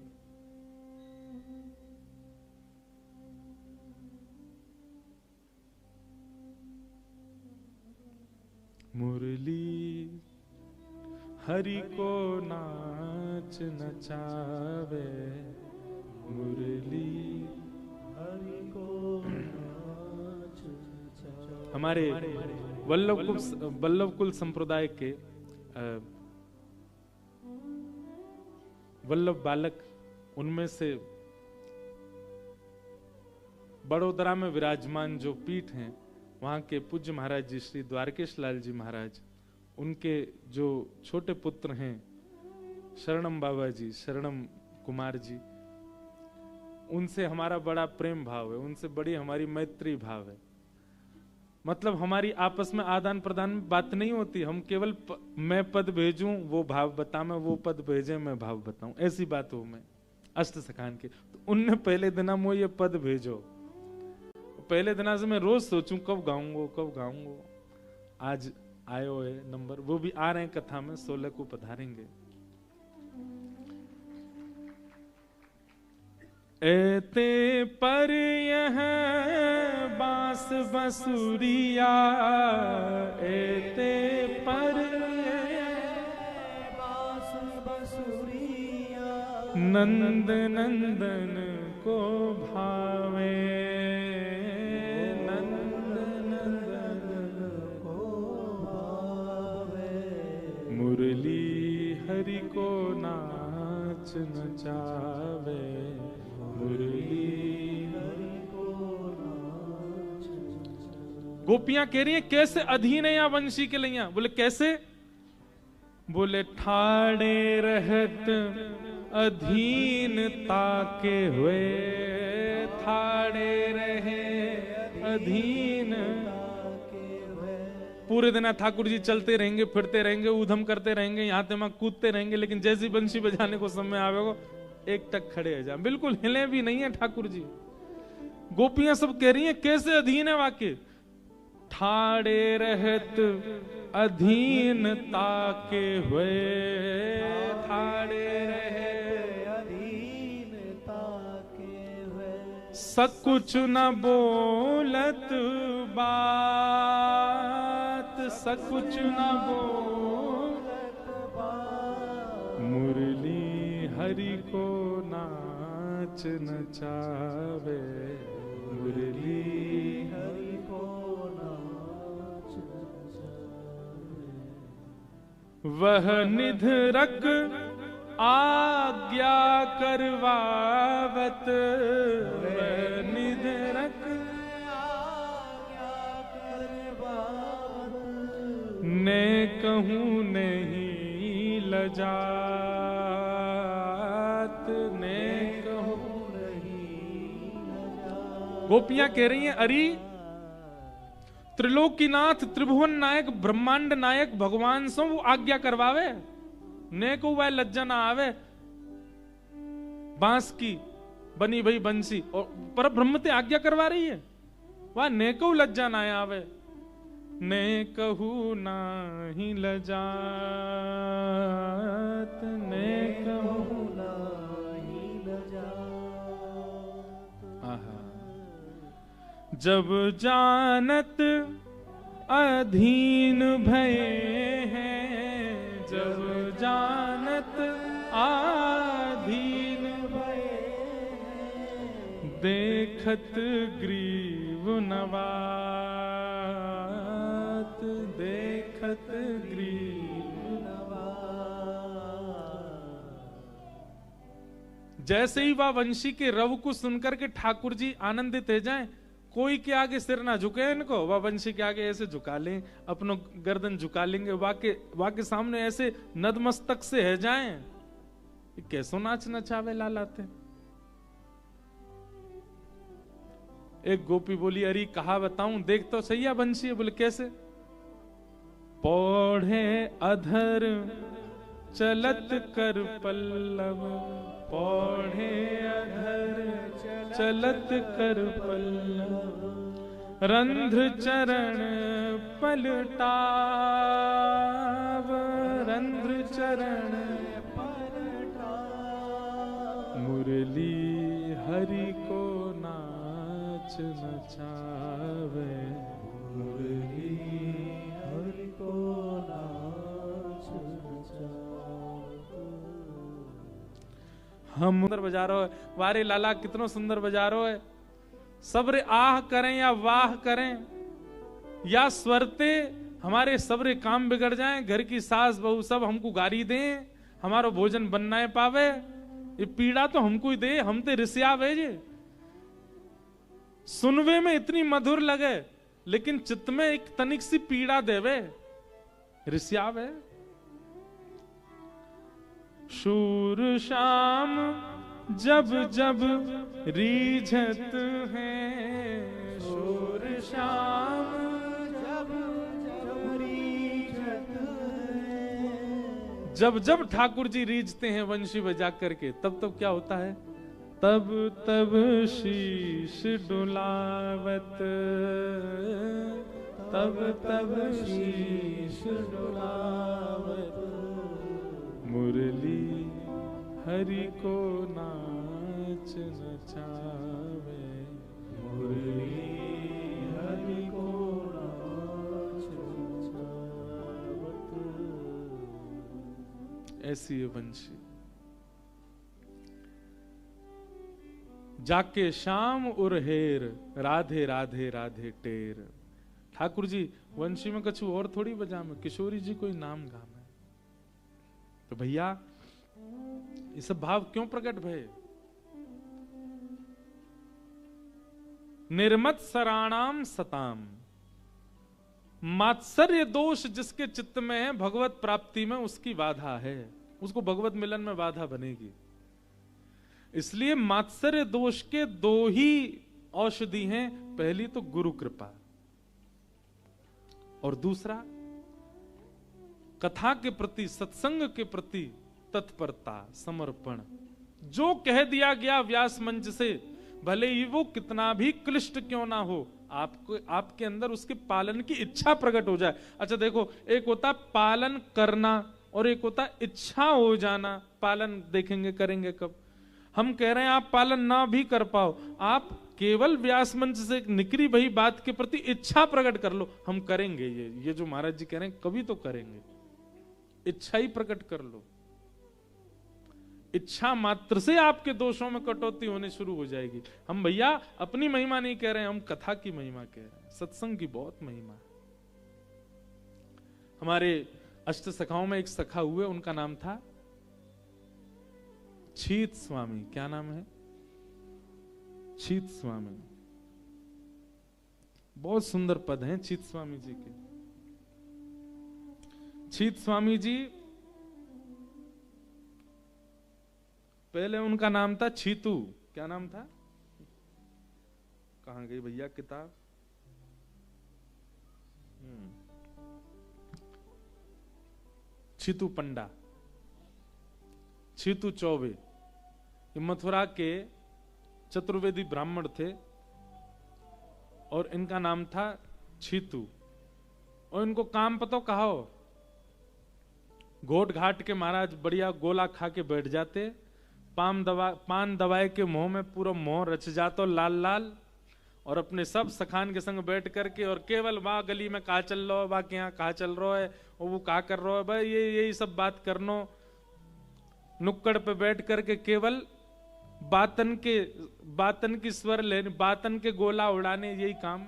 मुरली हरि को नाच नचावे, मुरली हरि को नाच नचावे। हमारे वल्लभ कुल संप्रदाय के वल्लभ बालक, उनमें से बड़ोदरा में विराजमान जो पीठ हैं वहां के पूज्य महाराज जी श्री द्वारकेश लाल जी महाराज, उनके जो छोटे पुत्र हैं शरणम बाबा जी, शरणम कुमार जी, उनसे हमारा बड़ा प्रेम भाव है, उनसे बड़ी हमारी मैत्री भाव है। मतलब हमारी आपस में आदान प्रदान में बात नहीं होती, हम केवल मैं पद भेजूं वो भाव बता, मैं वो पद भेजे मैं भाव बताऊं, ऐसी बात हो मैं अष्ट सखान के। तो उनने पहले दिना मो ये पद भेजो, पहले दिना से मैं रोज सोचूं कब गाऊंगो। आज आयो है नंबर, वो भी आ रहे हैं कथा में, 16 को पधारेंगे। एते पर यह बांस बसुरिया, एते पर बांस बसुरिया, नंद नंदन को भावे, नंद नंदन को भावे, मुरली हरि को नाच नचावे, गोपियां कह रही हैं कैसे अधीन है या वंशी के लिए? बोले कैसे? बोले ठाड़े रहत अधीनता के हुए, ठाड़े रहे अधीन। पूरे दिन ठाकुर जी चलते रहेंगे, फिरते रहेंगे, ऊधम करते रहेंगे, यहाँ ते वहां कूदते रहेंगे, लेकिन जैसी बंशी बजाने को समय आवेगा एक टक खड़े हो जाए, बिल्कुल हिले भी नहीं है ठाकुर जी। गोपियां सब कह रही हैं कैसे अधीन है वाक्य? ठाड़े रहत अधीनता के हुए, ठाड़े रहे अधीनता के हुए, सकुछ न बोलत बात, सकुछ न बोलत बात, मुरली हरि को नाच नचावे, मुरली हरि को नाच नचावे। वह निधरक आज्ञा करवावत, वह निधरक आज्ञा करवावत, ने कहूँ नहीं लजात, ने कहूँ नहीं लजात। गोपियां कह रही हैं अरे त्रिलोकीनाथ त्रिभुवन नायक ब्रह्मांड नायक भगवान सो वो आज्ञा करवावे, ने को वह लज्जा ना आवे, बांस की बनी भई बंसी और पर ब्रह्म ते आज्ञा करवा रही है, वह ने को लज्जा ना आवे, ने कहू नाही लजात, ने कहू नाही लजात। आहा, जब जानत अधीन भये हैं, जब जानत अधीन भये हैं, देखत ग्रीव नवात, देखत ग्रीव नवात। जैसे ही वह वंशी के रव को सुनकर के ठाकुर जी आनंदित हो जाएं, कोई के आगे सिर ना झुके इनको, वह वंशी के आगे ऐसे झुका लें, अपनो गर्दन झुका लेंगे, वाके सामने ऐसे नतमस्तक से है जाएं। कैसो नाच नचावे लालाते। एक गोपी बोली अरे कहा बताऊं, देख तो सही है वंशी। बोले कैसे? पौढ़े अधर चलत कर पल्लव, पौढ़े अधर चलत कर पल्लव, रंध्र चरण पलटाव, रंध्र चरण पलटाव, मुरली हरि को नाच नचावे, मुरली हरि को नाच नचावे। हम सुंदर बजा रहे हो, वारे लाला कितनो सुंदर बजा रहे हो। सब्र आह करें या वाह करें या स्वरते हमारे सब्र काम बिगड़ जाएं, घर की सास बहू सब हमको गारी दें, हमारा भोजन बन ना पावे, ये पीड़ा तो हमको ही दे, हम ते रिसिया भेजे। सुनवे में इतनी मधुर लगे लेकिन चित्त में एक तनिक सी पीड़ा देवे, रिसियावे। शूर शाम जब जब रीझत है, शूर शाम जब जब ठाकुर जी रीझते हैं वंशी बजा करके, तब तब क्या होता है? तब तब शीश डुलावत, तब तब शीश डुलावत, मुरली हरि को नाच नचावे, मुरली हरि को नाच नचावत। ऐसी है वंशी। जाके शाम उरहेर, राधे राधे राधे टेर। ठाकुर जी वंशी में कछु और थोड़ी बजा में, किशोरी जी कोई नाम गाम है। तो भैया ये सब भाव क्यों प्रकट भय? निर्मत सराणाम सताम, मात्सर्य दोष जिसके चित्त में है, भगवत प्राप्ति में उसकी बाधा है, उसको भगवत मिलन में बाधा बनेगी। इसलिए मात्सर्य दोष के दो ही औषधि हैं, पहली तो गुरु कृपा और दूसरा कथा के प्रति, सत्संग के प्रति तत्परता, समर्पण। जो कह दिया गया व्यास मंच से, भले ही वो कितना भी क्लिष्ट क्यों ना हो, आपको आपके अंदर उसके पालन की इच्छा प्रकट हो जाए। अच्छा देखो, एक होता पालन करना और एक होता इच्छा हो जाना। पालन देखेंगे करेंगे कब? हम कह रहे हैं आप पालन ना भी कर पाओ, आप केवल व्यास मंच से निकली भई बात के प्रति इच्छा प्रकट कर लो, हम करेंगे। ये जो महाराज जी कह रहे हैं कभी तो करेंगे, इच्छा ही प्रकट कर लो। इच्छा मात्र से आपके दोषों में कटौती होने शुरू हो जाएगी। हम भैया अपनी महिमा नहीं कह रहे हैं, हम कथा की महिमा कह रहे हैं, सत्संग की बहुत महिमा है। हमारे अष्ट सखाओं में एक सखा हुए, उनका नाम था छीत स्वामी। क्या नाम है? छीत स्वामी। बहुत सुंदर पद हैं छीत स्वामी जी के। छीत स्वामी जी, पहले उनका नाम था छीतू। क्या नाम था? कहां गई भैया किताब? छीतू पंडा, छीतू चौबे। मथुरा के चतुर्वेदी ब्राह्मण थे और इनका नाम था छीतू। और इनको काम पतो कहा हो, घोट घाट के महाराज बढ़िया गोला खा के बैठ जाते, पान दवाए के मुंह में पूरा मुंह रच जातो लाल लाल, और अपने सब सखान के संग बैठ करके और केवल वहां गली में कहा चल रहा है, वहां के यहाँ कहा चल रहा है, और वो कहा कर रहा है, भाई ये यही सब बात करनो। नुक्कड़ पे बैठ करके केवल बातन की स्वर लेने, बातन के गोला उड़ाने, यही काम।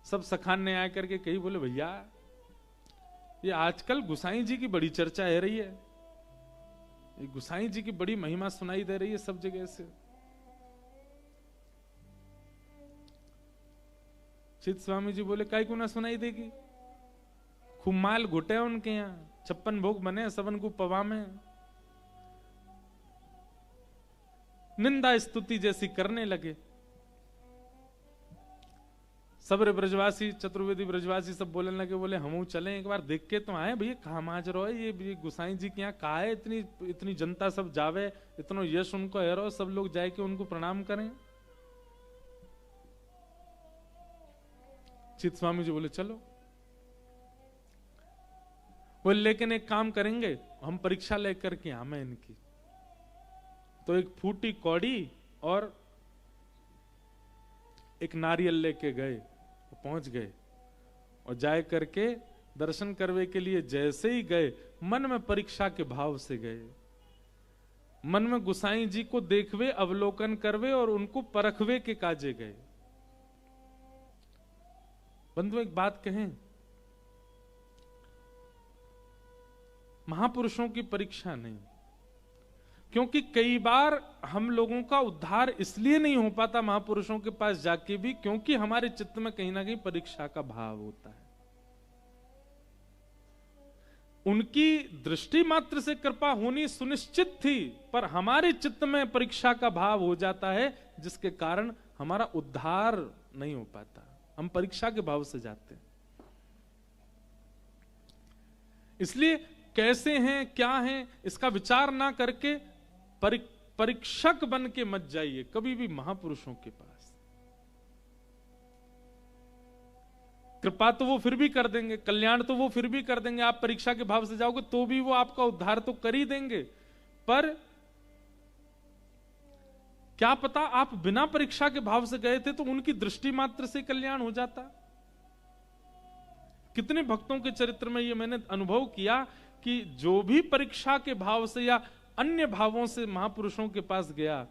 सब सखान ने आकर के कही, बोले भैया ये आजकल गुसाई जी की बड़ी चर्चा है रही है, ये गुसाई जी की बड़ी महिमा सुनाई दे रही है सब जगह से। चित स्वामी जी बोले काई को ना सुनाई देगी, खूब माल घुटे उनके यहाँ, 56 भोग बने सबन को पवा में, निंदा स्तुति जैसी करने लगे। सबरे ब्रजवासी, चतुर्वेदी ब्रजवासी सब बोलने लगे, बोले हम चले एक बार देख के तो आए भैया कहा माज रो है, ये गुसाई जी के यहाँ कहा है, इतनी जनता सब जावे, इतना यश उनको है रो, सब लोग जाए के उनको प्रणाम करें। चित स्वामी जी बोले चलो। बोले लेकिन एक काम करेंगे, हम परीक्षा लेकर के आमे इनकी। तो एक फूटी कौड़ी और एक नारियल लेके गए, पहुंच गए और जाए करके दर्शन करवे के लिए जैसे ही गए, मन में परीक्षा के भाव से गए, मन में गुसाई जी को देखवे, अवलोकन करवे और उनको परखवे के काजे गए। बंधु एक बात कहें, महापुरुषों की परीक्षा नहीं, क्योंकि कई बार हम लोगों का उद्धार इसलिए नहीं हो पाता महापुरुषों के पास जाके भी, क्योंकि हमारे चित्त में कहीं ना कहीं परीक्षा का भाव होता है। उनकी दृष्टि मात्र से कृपा होनी सुनिश्चित थी, पर हमारे चित्त में परीक्षा का भाव हो जाता है, जिसके कारण हमारा उद्धार नहीं हो पाता। हम परीक्षा के भाव से जाते हैं। इसलिए कैसे हैं, क्या हैं, इसका विचार ना करके परीक्षक बन के मत जाइए कभी भी महापुरुषों के पास। कृपा तो वो फिर भी कर देंगे, कल्याण तो वो फिर भी कर देंगे। आप परीक्षा के भाव से जाओगे तो भी वो आपका उद्धार तो कर ही देंगे, पर क्या पता आप बिना परीक्षा के भाव से गए थे तो उनकी दृष्टि मात्र से कल्याण हो जाता। कितने भक्तों के चरित्र में ये मैंने अनुभव किया कि जो भी परीक्षा के भाव से या अन्य भावों से महापुरुषों के पास गया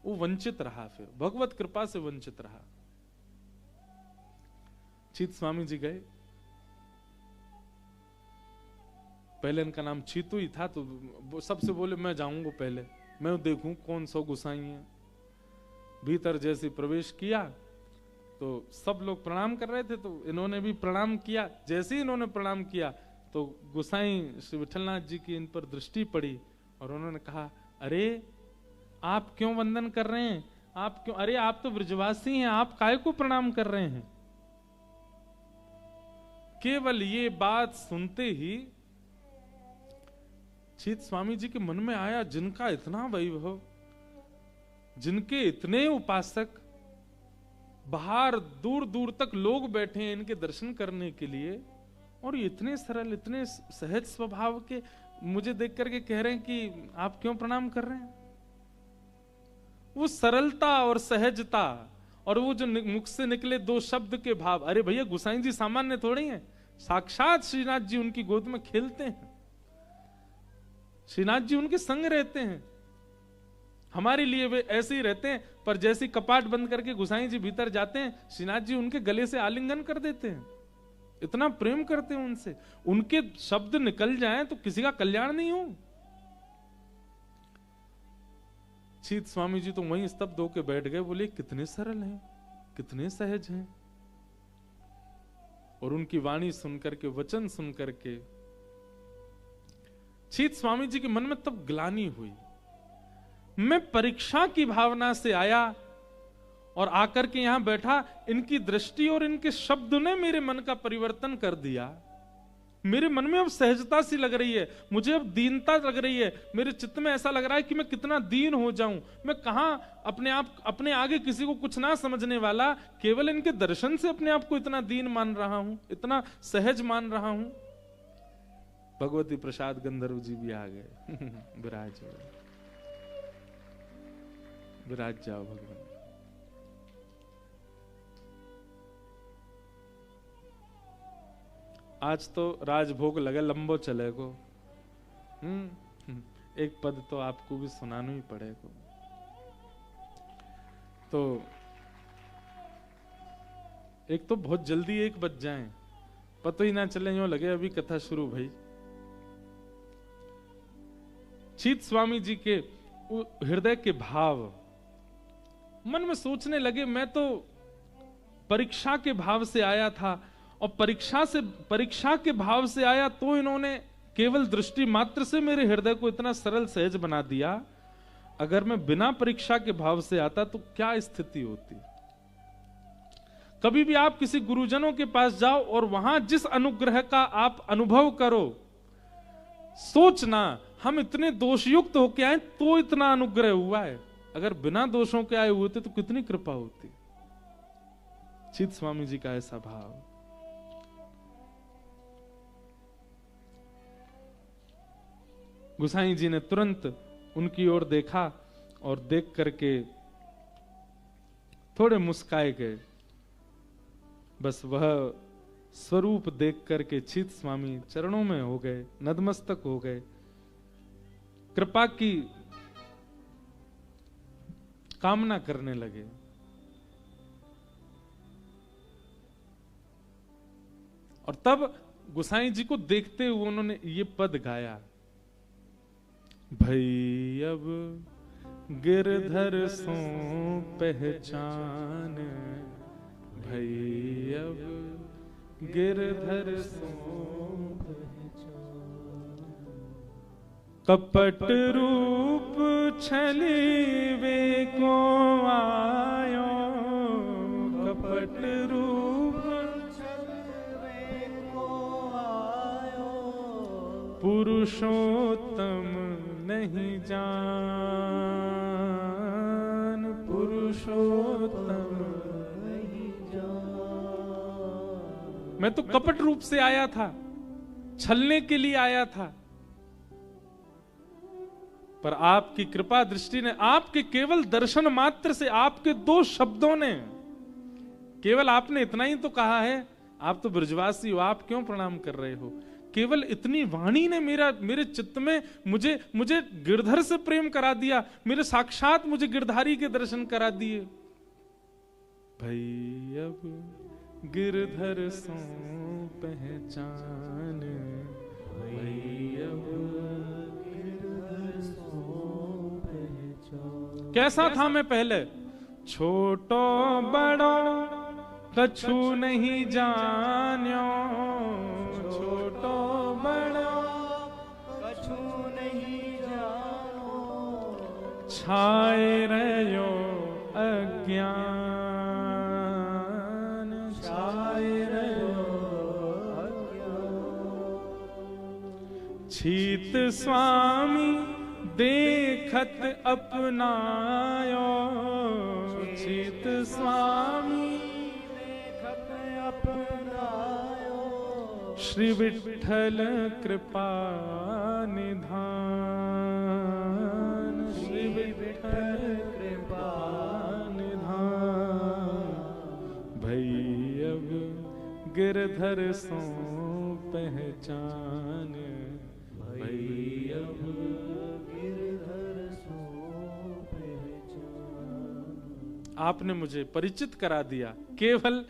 वो वंचित रहा, फिर भगवत कृपा से वंचित रहा। चीत स्वामी जी गए, पहले इनका नाम चीतू ही था, तो सबसे बोले मैं जाऊंगा पहले, मैं देखूं कौन सौ गुसाई है। भीतर जैसे प्रवेश किया तो सब लोग प्रणाम कर रहे थे, तो इन्होंने भी प्रणाम किया। जैसे ही इन्होंने प्रणाम किया तो गुसाई श्री विठलनाथ जी की इन पर दृष्टि पड़ी और उन्होंने कहा, अरे आप क्यों वंदन कर रहे हैं, आप क्यों, अरे आप तो ब्रजवासी हैं, आप काहे को प्रणाम कर रहे हैं। केवल ये बात सुनते ही चीत स्वामी जी के मन में आया, जिनका इतना वैभव, जिनके इतने उपासक, बाहर दूर दूर तक लोग बैठे हैं इनके दर्शन करने के लिए, और ये इतने सरल, इतने सहज स्वभाव के मुझे देख करके कह रहे हैं कि आप क्यों प्रणाम कर रहे हैं। वो सरलता और सहजता और वो जो मुख से निकले दो शब्द के भाव, अरे भैया गुसाई जी सामान्य थोड़ी हैं, साक्षात श्रीनाथ जी उनकी गोद में खेलते हैं, श्रीनाथ जी उनके संग रहते हैं। हमारे लिए वे ऐसे ही रहते हैं, पर जैसी कपाट बंद करके गुसाई जी भीतर जाते हैं, श्रीनाथ जी उनके गले से आलिंगन कर देते हैं, इतना प्रेम करते हैं उनसे। उनके शब्द निकल जाएं तो किसी का कल्याण नहीं हो। चीत स्वामी जी तो वहीं स्तब्ध होकर बैठ गए, बोले कितने सरल हैं, कितने सहज हैं। और उनकी वाणी सुनकर के, वचन सुनकर के चीत स्वामी जी के मन में तब ग्लानि हुई। मैं परीक्षा की भावना से आया और आकर के यहां बैठा, इनकी दृष्टि और इनके शब्द ने मेरे मन का परिवर्तन कर दिया। मेरे मन में अब सहजता सी लग रही है, मुझे अब दीनता लग रही है, मेरे चित्त में ऐसा लग रहा है कि मैं कितना दीन हो जाऊं। मैं कहां अपने आगे किसी को कुछ ना समझने वाला, केवल इनके दर्शन से अपने आप को इतना दीन मान रहा हूं, इतना सहज मान रहा हूं। भगवती प्रसाद गंधर्व जी भी आ गए। विराज विराज जाओ भगवान। आज तो राजभोग लगे, लंबो चले को। एक पद तो आपको भी सुनाना ही पड़ेगा। तो एक तो बहुत जल्दी 1 बज जाए, पता ही ना चले, यूं लगे अभी कथा शुरू भई। चीत स्वामी जी के हृदय के भाव मन में सोचने लगे, मैं तो परीक्षा के भाव से आया था, और परीक्षा के भाव से आया तो इन्होंने केवल दृष्टि मात्र से मेरे हृदय को इतना सरल सहज बना दिया। अगर मैं बिना परीक्षा के भाव से आता तो क्या स्थिति होती। कभी भी आप किसी गुरुजनों के पास जाओ और वहां जिस अनुग्रह का आप अनुभव करो, सोचना हम इतने दोषयुक्त होके आए तो इतना अनुग्रह हुआ है, अगर बिना दोषों के आए हुए थे तो कितनी कृपा होती। चीत स्वामी जी का ऐसा भाव। गुसाई जी ने तुरंत उनकी ओर देखा और देख करके थोड़े मुस्काए गए। बस वह स्वरूप देख करके चीत स्वामी चरणों में हो गए, नतमस्तक हो गए, कृपा की कामना करने लगे। और तब गुसाई जी को देखते हुए उन्होंने ये पद गाया, भई अब गिरधर सो पहचान, भई अब गिरधर सो कपट रूप छलीवे को आयो, कपट रूप छलीवे को आयो, पुरुषोत्तम नहीं जान, पुरुषोत्तम नहीं जान। मैं तो कपट रूप से आया था, छलने के लिए आया था, पर आपकी कृपा दृष्टि ने, आपके केवल दर्शन मात्र से, आपके 2 शब्दों ने, केवल आपने इतना ही तो कहा है, आप तो ब्रजवासी हो, आप क्यों प्रणाम कर रहे हो, केवल इतनी वाणी ने मेरे चित्त में मुझे गिरधर से प्रेम करा दिया, मेरे साक्षात मुझे गिरधारी के दर्शन करा दिए। भई अब गिरधर सो पहचान, भई अब गिरधर सो पहचान। कैसा था मैं पहले, छोटो बड़ो कछु नहीं जान्यो, छोटो बड़ो कछु नहीं जानो, छाए रहो अज्ञान, छाए रहो अज्ञान। छीत स्वामी देखत अपनायो, छीत स्वामी देखत अपनायो, श्री विठ्ठल कृपा निधान, श्री विठ्ठल कृपा निधान। भई अब गिरधर सो पहचान, भई अब गिरधर सो पहचान। आपने मुझे परिचित करा दिया, केवल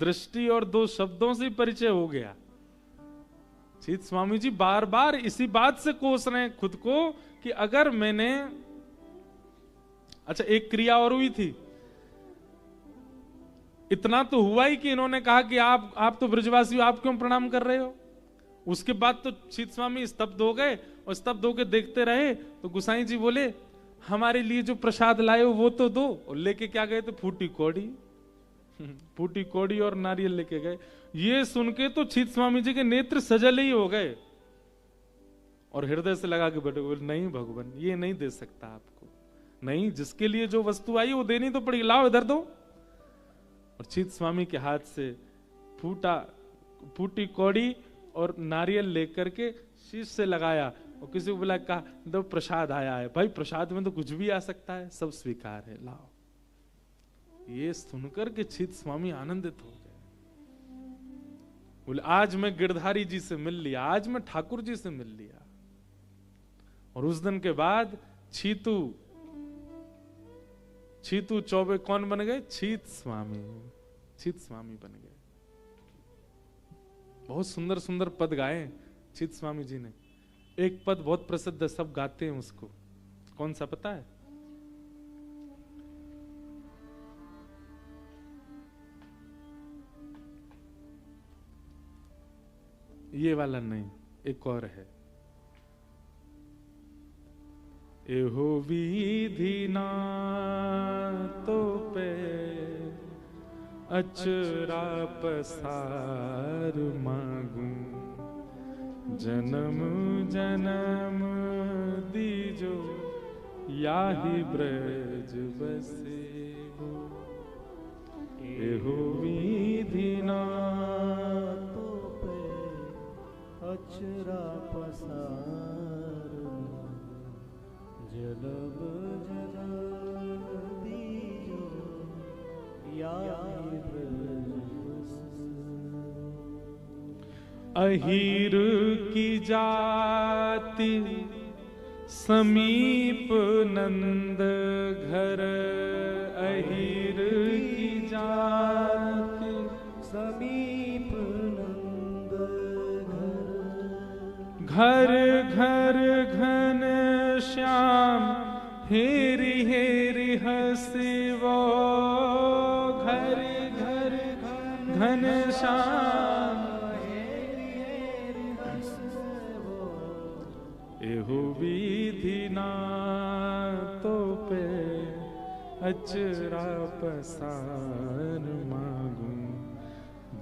दृष्टि और 2 शब्दों से परिचय हो गया। सीत स्वामी जी बार बार इसी बात से कोस रहे हैं खुद को कि अगर मैंने, अच्छा एक क्रिया और हुई थी, इतना तो हुआ ही कि इन्होंने कहा कि आप तो ब्रजवासी हो, आप क्यों प्रणाम कर रहे हो। उसके बाद तो सीत स्वामी स्तब्ध हो गए, और स्तब्ध होकर देखते रहे, तो गुसाई जी बोले हमारे लिए जो प्रसाद लाए हो वो तो दो, और लेके क्या गए तो फूटी कौड़ी, फूटी कौड़ी और नारियल लेके गए। ये सुन के तो सीत स्वामी जी के नेत्र सजल ही हो गए, और हृदय से लगा के बैठे, बोले नहीं भगवान ये नहीं दे सकता आपको, नहीं, जिसके लिए जो वस्तु आई वो देनी तो पड़ेगी, लाओ इधर दो। और सीत स्वामी के हाथ से फूटी कौड़ी और नारियल लेकर के शीश से लगाया, और किसी को बोला, कहा दो प्रसाद आया है। भाई प्रसाद में तो कुछ भी आ सकता है, सब स्वीकार है, लाओ। ये सुनकर के सीत स्वामी आनंदित हो गए, बोले आज मैं गिरधारी जी से मिल लिया, आज मैं ठाकुर जी से मिल लिया। और उस दिन के बाद छीतू चौबे कौन बन गए, छीत स्वामी बन गए। बहुत सुंदर सुंदर पद गाए छीत स्वामी जी ने। एक पद बहुत प्रसिद्ध है, सब गाते हैं उसको, कौन सा पता है? ये वाला नहीं, एक और है। एहो विधि ना तो पे अचरा पसार मांगू, जन्म जन्म दीजो याहि ब्रज बसे हो। एहो विधि ना तो पे अचरा पसार, जन्म जन्म दीजो याहि ब्रज बसे। अहीर की जाति समीप नंद घर, अहीर की जाति समीप नंद घर, घर घन श्याम हेरी हेरी हसीवो, घर घर घन श्याम एहो विधि ना तो पे अचरा पसार मांगू,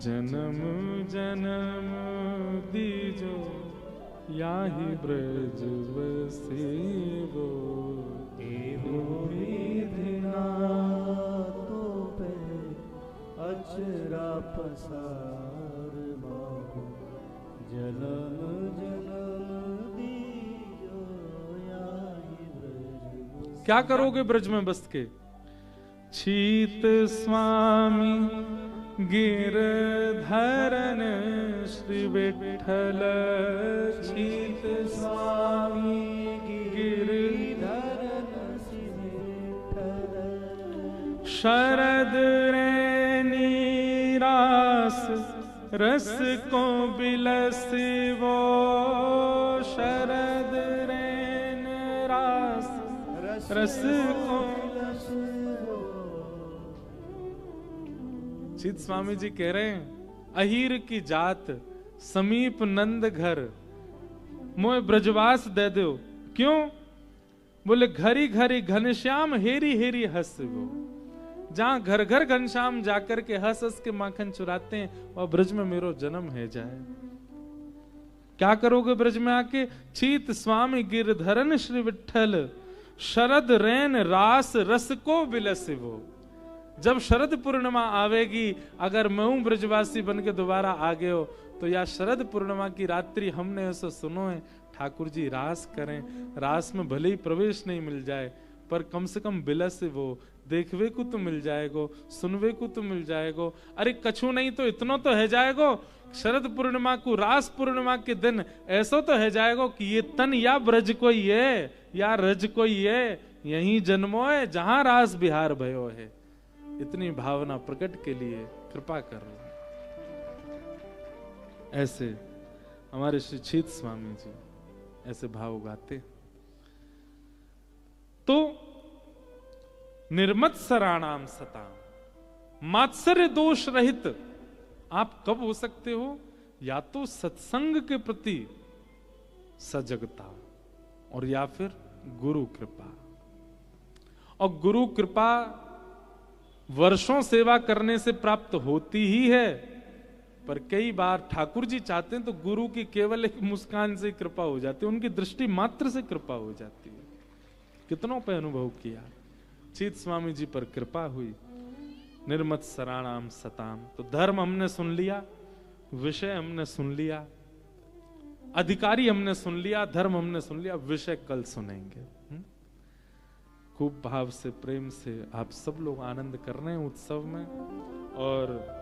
जन्म जन्म दीजो याहि ब्रज बसेवो। एहो विधिना तो पे अचरा पसार बाहु, जन्म जन्म दीजो याहि ब्रज। क्या करोगे ब्रज में बस के? छीत स्वामी गिरधरन श्री विठ्ठल, छीत स्वामी गिरधरन श्री विठ्ठल। शरद रैनी रास रस को बिलसिवो, शरद रैन रास रस को। चित स्वामी जी कह रहे हैं, अहीर की जात समीप नंद घर, मोए ब्रजवास दे दो। क्यों? बोले घरी घरी घनश्याम हेरी हेरी हंस वो। जहां घर घर घनश्याम जाकर के हंस हंस के माखन चुराते हैं, वह ब्रज में मेरो जन्म है जाए। क्या करोगे ब्रज में आके? छीत स्वामी गिरधरन श्री विठ्ठल, शरद रैन रास रस को बिलसिवो। जब शरद पूर्णिमा आवेगी, अगर मैं हूं ब्रजवासी बन के दोबारा आ गए हो, तो या शरद पूर्णिमा की रात्रि हमने ऐसा सुनो है, ठाकुर जी रास करें। रास में भले ही प्रवेश नहीं मिल जाए, पर कम से कम बिलस वो देखवे को तो मिल जाएगो, सुनवे को तो मिल जाएगो। अरे कछु नहीं तो इतना तो है जाएगो, शरद पूर्णिमा को रास पूर्णिमा के दिन ऐसा तो है जाएगो कि ये तन या ब्रज कोई है या रज कोई है, यही जन्मो है जहां रास बिहार भयो है। इतनी भावना प्रकट के लिए कृपा कर रहे हैं। ऐसे हमारे श्री छीत स्वामी जी ऐसे भाव गाते। तो निर्मत्सराणाम सताम, मात्सर्य दोष रहित आप कब हो सकते हो? या तो सत्संग के प्रति सजगता, और या फिर गुरु कृपा। और गुरु कृपा वर्षों सेवा करने से प्राप्त होती ही है, पर कई बार ठाकुर जी चाहते हैं तो गुरु की केवल एक मुस्कान से कृपा हो जाती है, उनकी दृष्टि मात्र से कृपा हो जाती है। कितनों पे अनुभव किया। चीत स्वामी जी पर कृपा हुई। निर्मत्सराणाम सताम, तो धर्म हमने सुन लिया, विषय हमने सुन लिया, अधिकारी हमने सुन लिया, धर्म हमने सुन लिया, विषय कल सुनेंगे। खूब भाव से प्रेम से आप सब लोग आनंद कर रहे हैं उत्सव में, और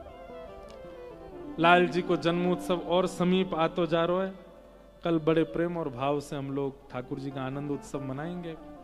लाल जी को जन्म उत्सव और समीप आतो जा रहा है। कल बड़े प्रेम और भाव से हम लोग ठाकुर जी का आनंद उत्सव मनाएंगे।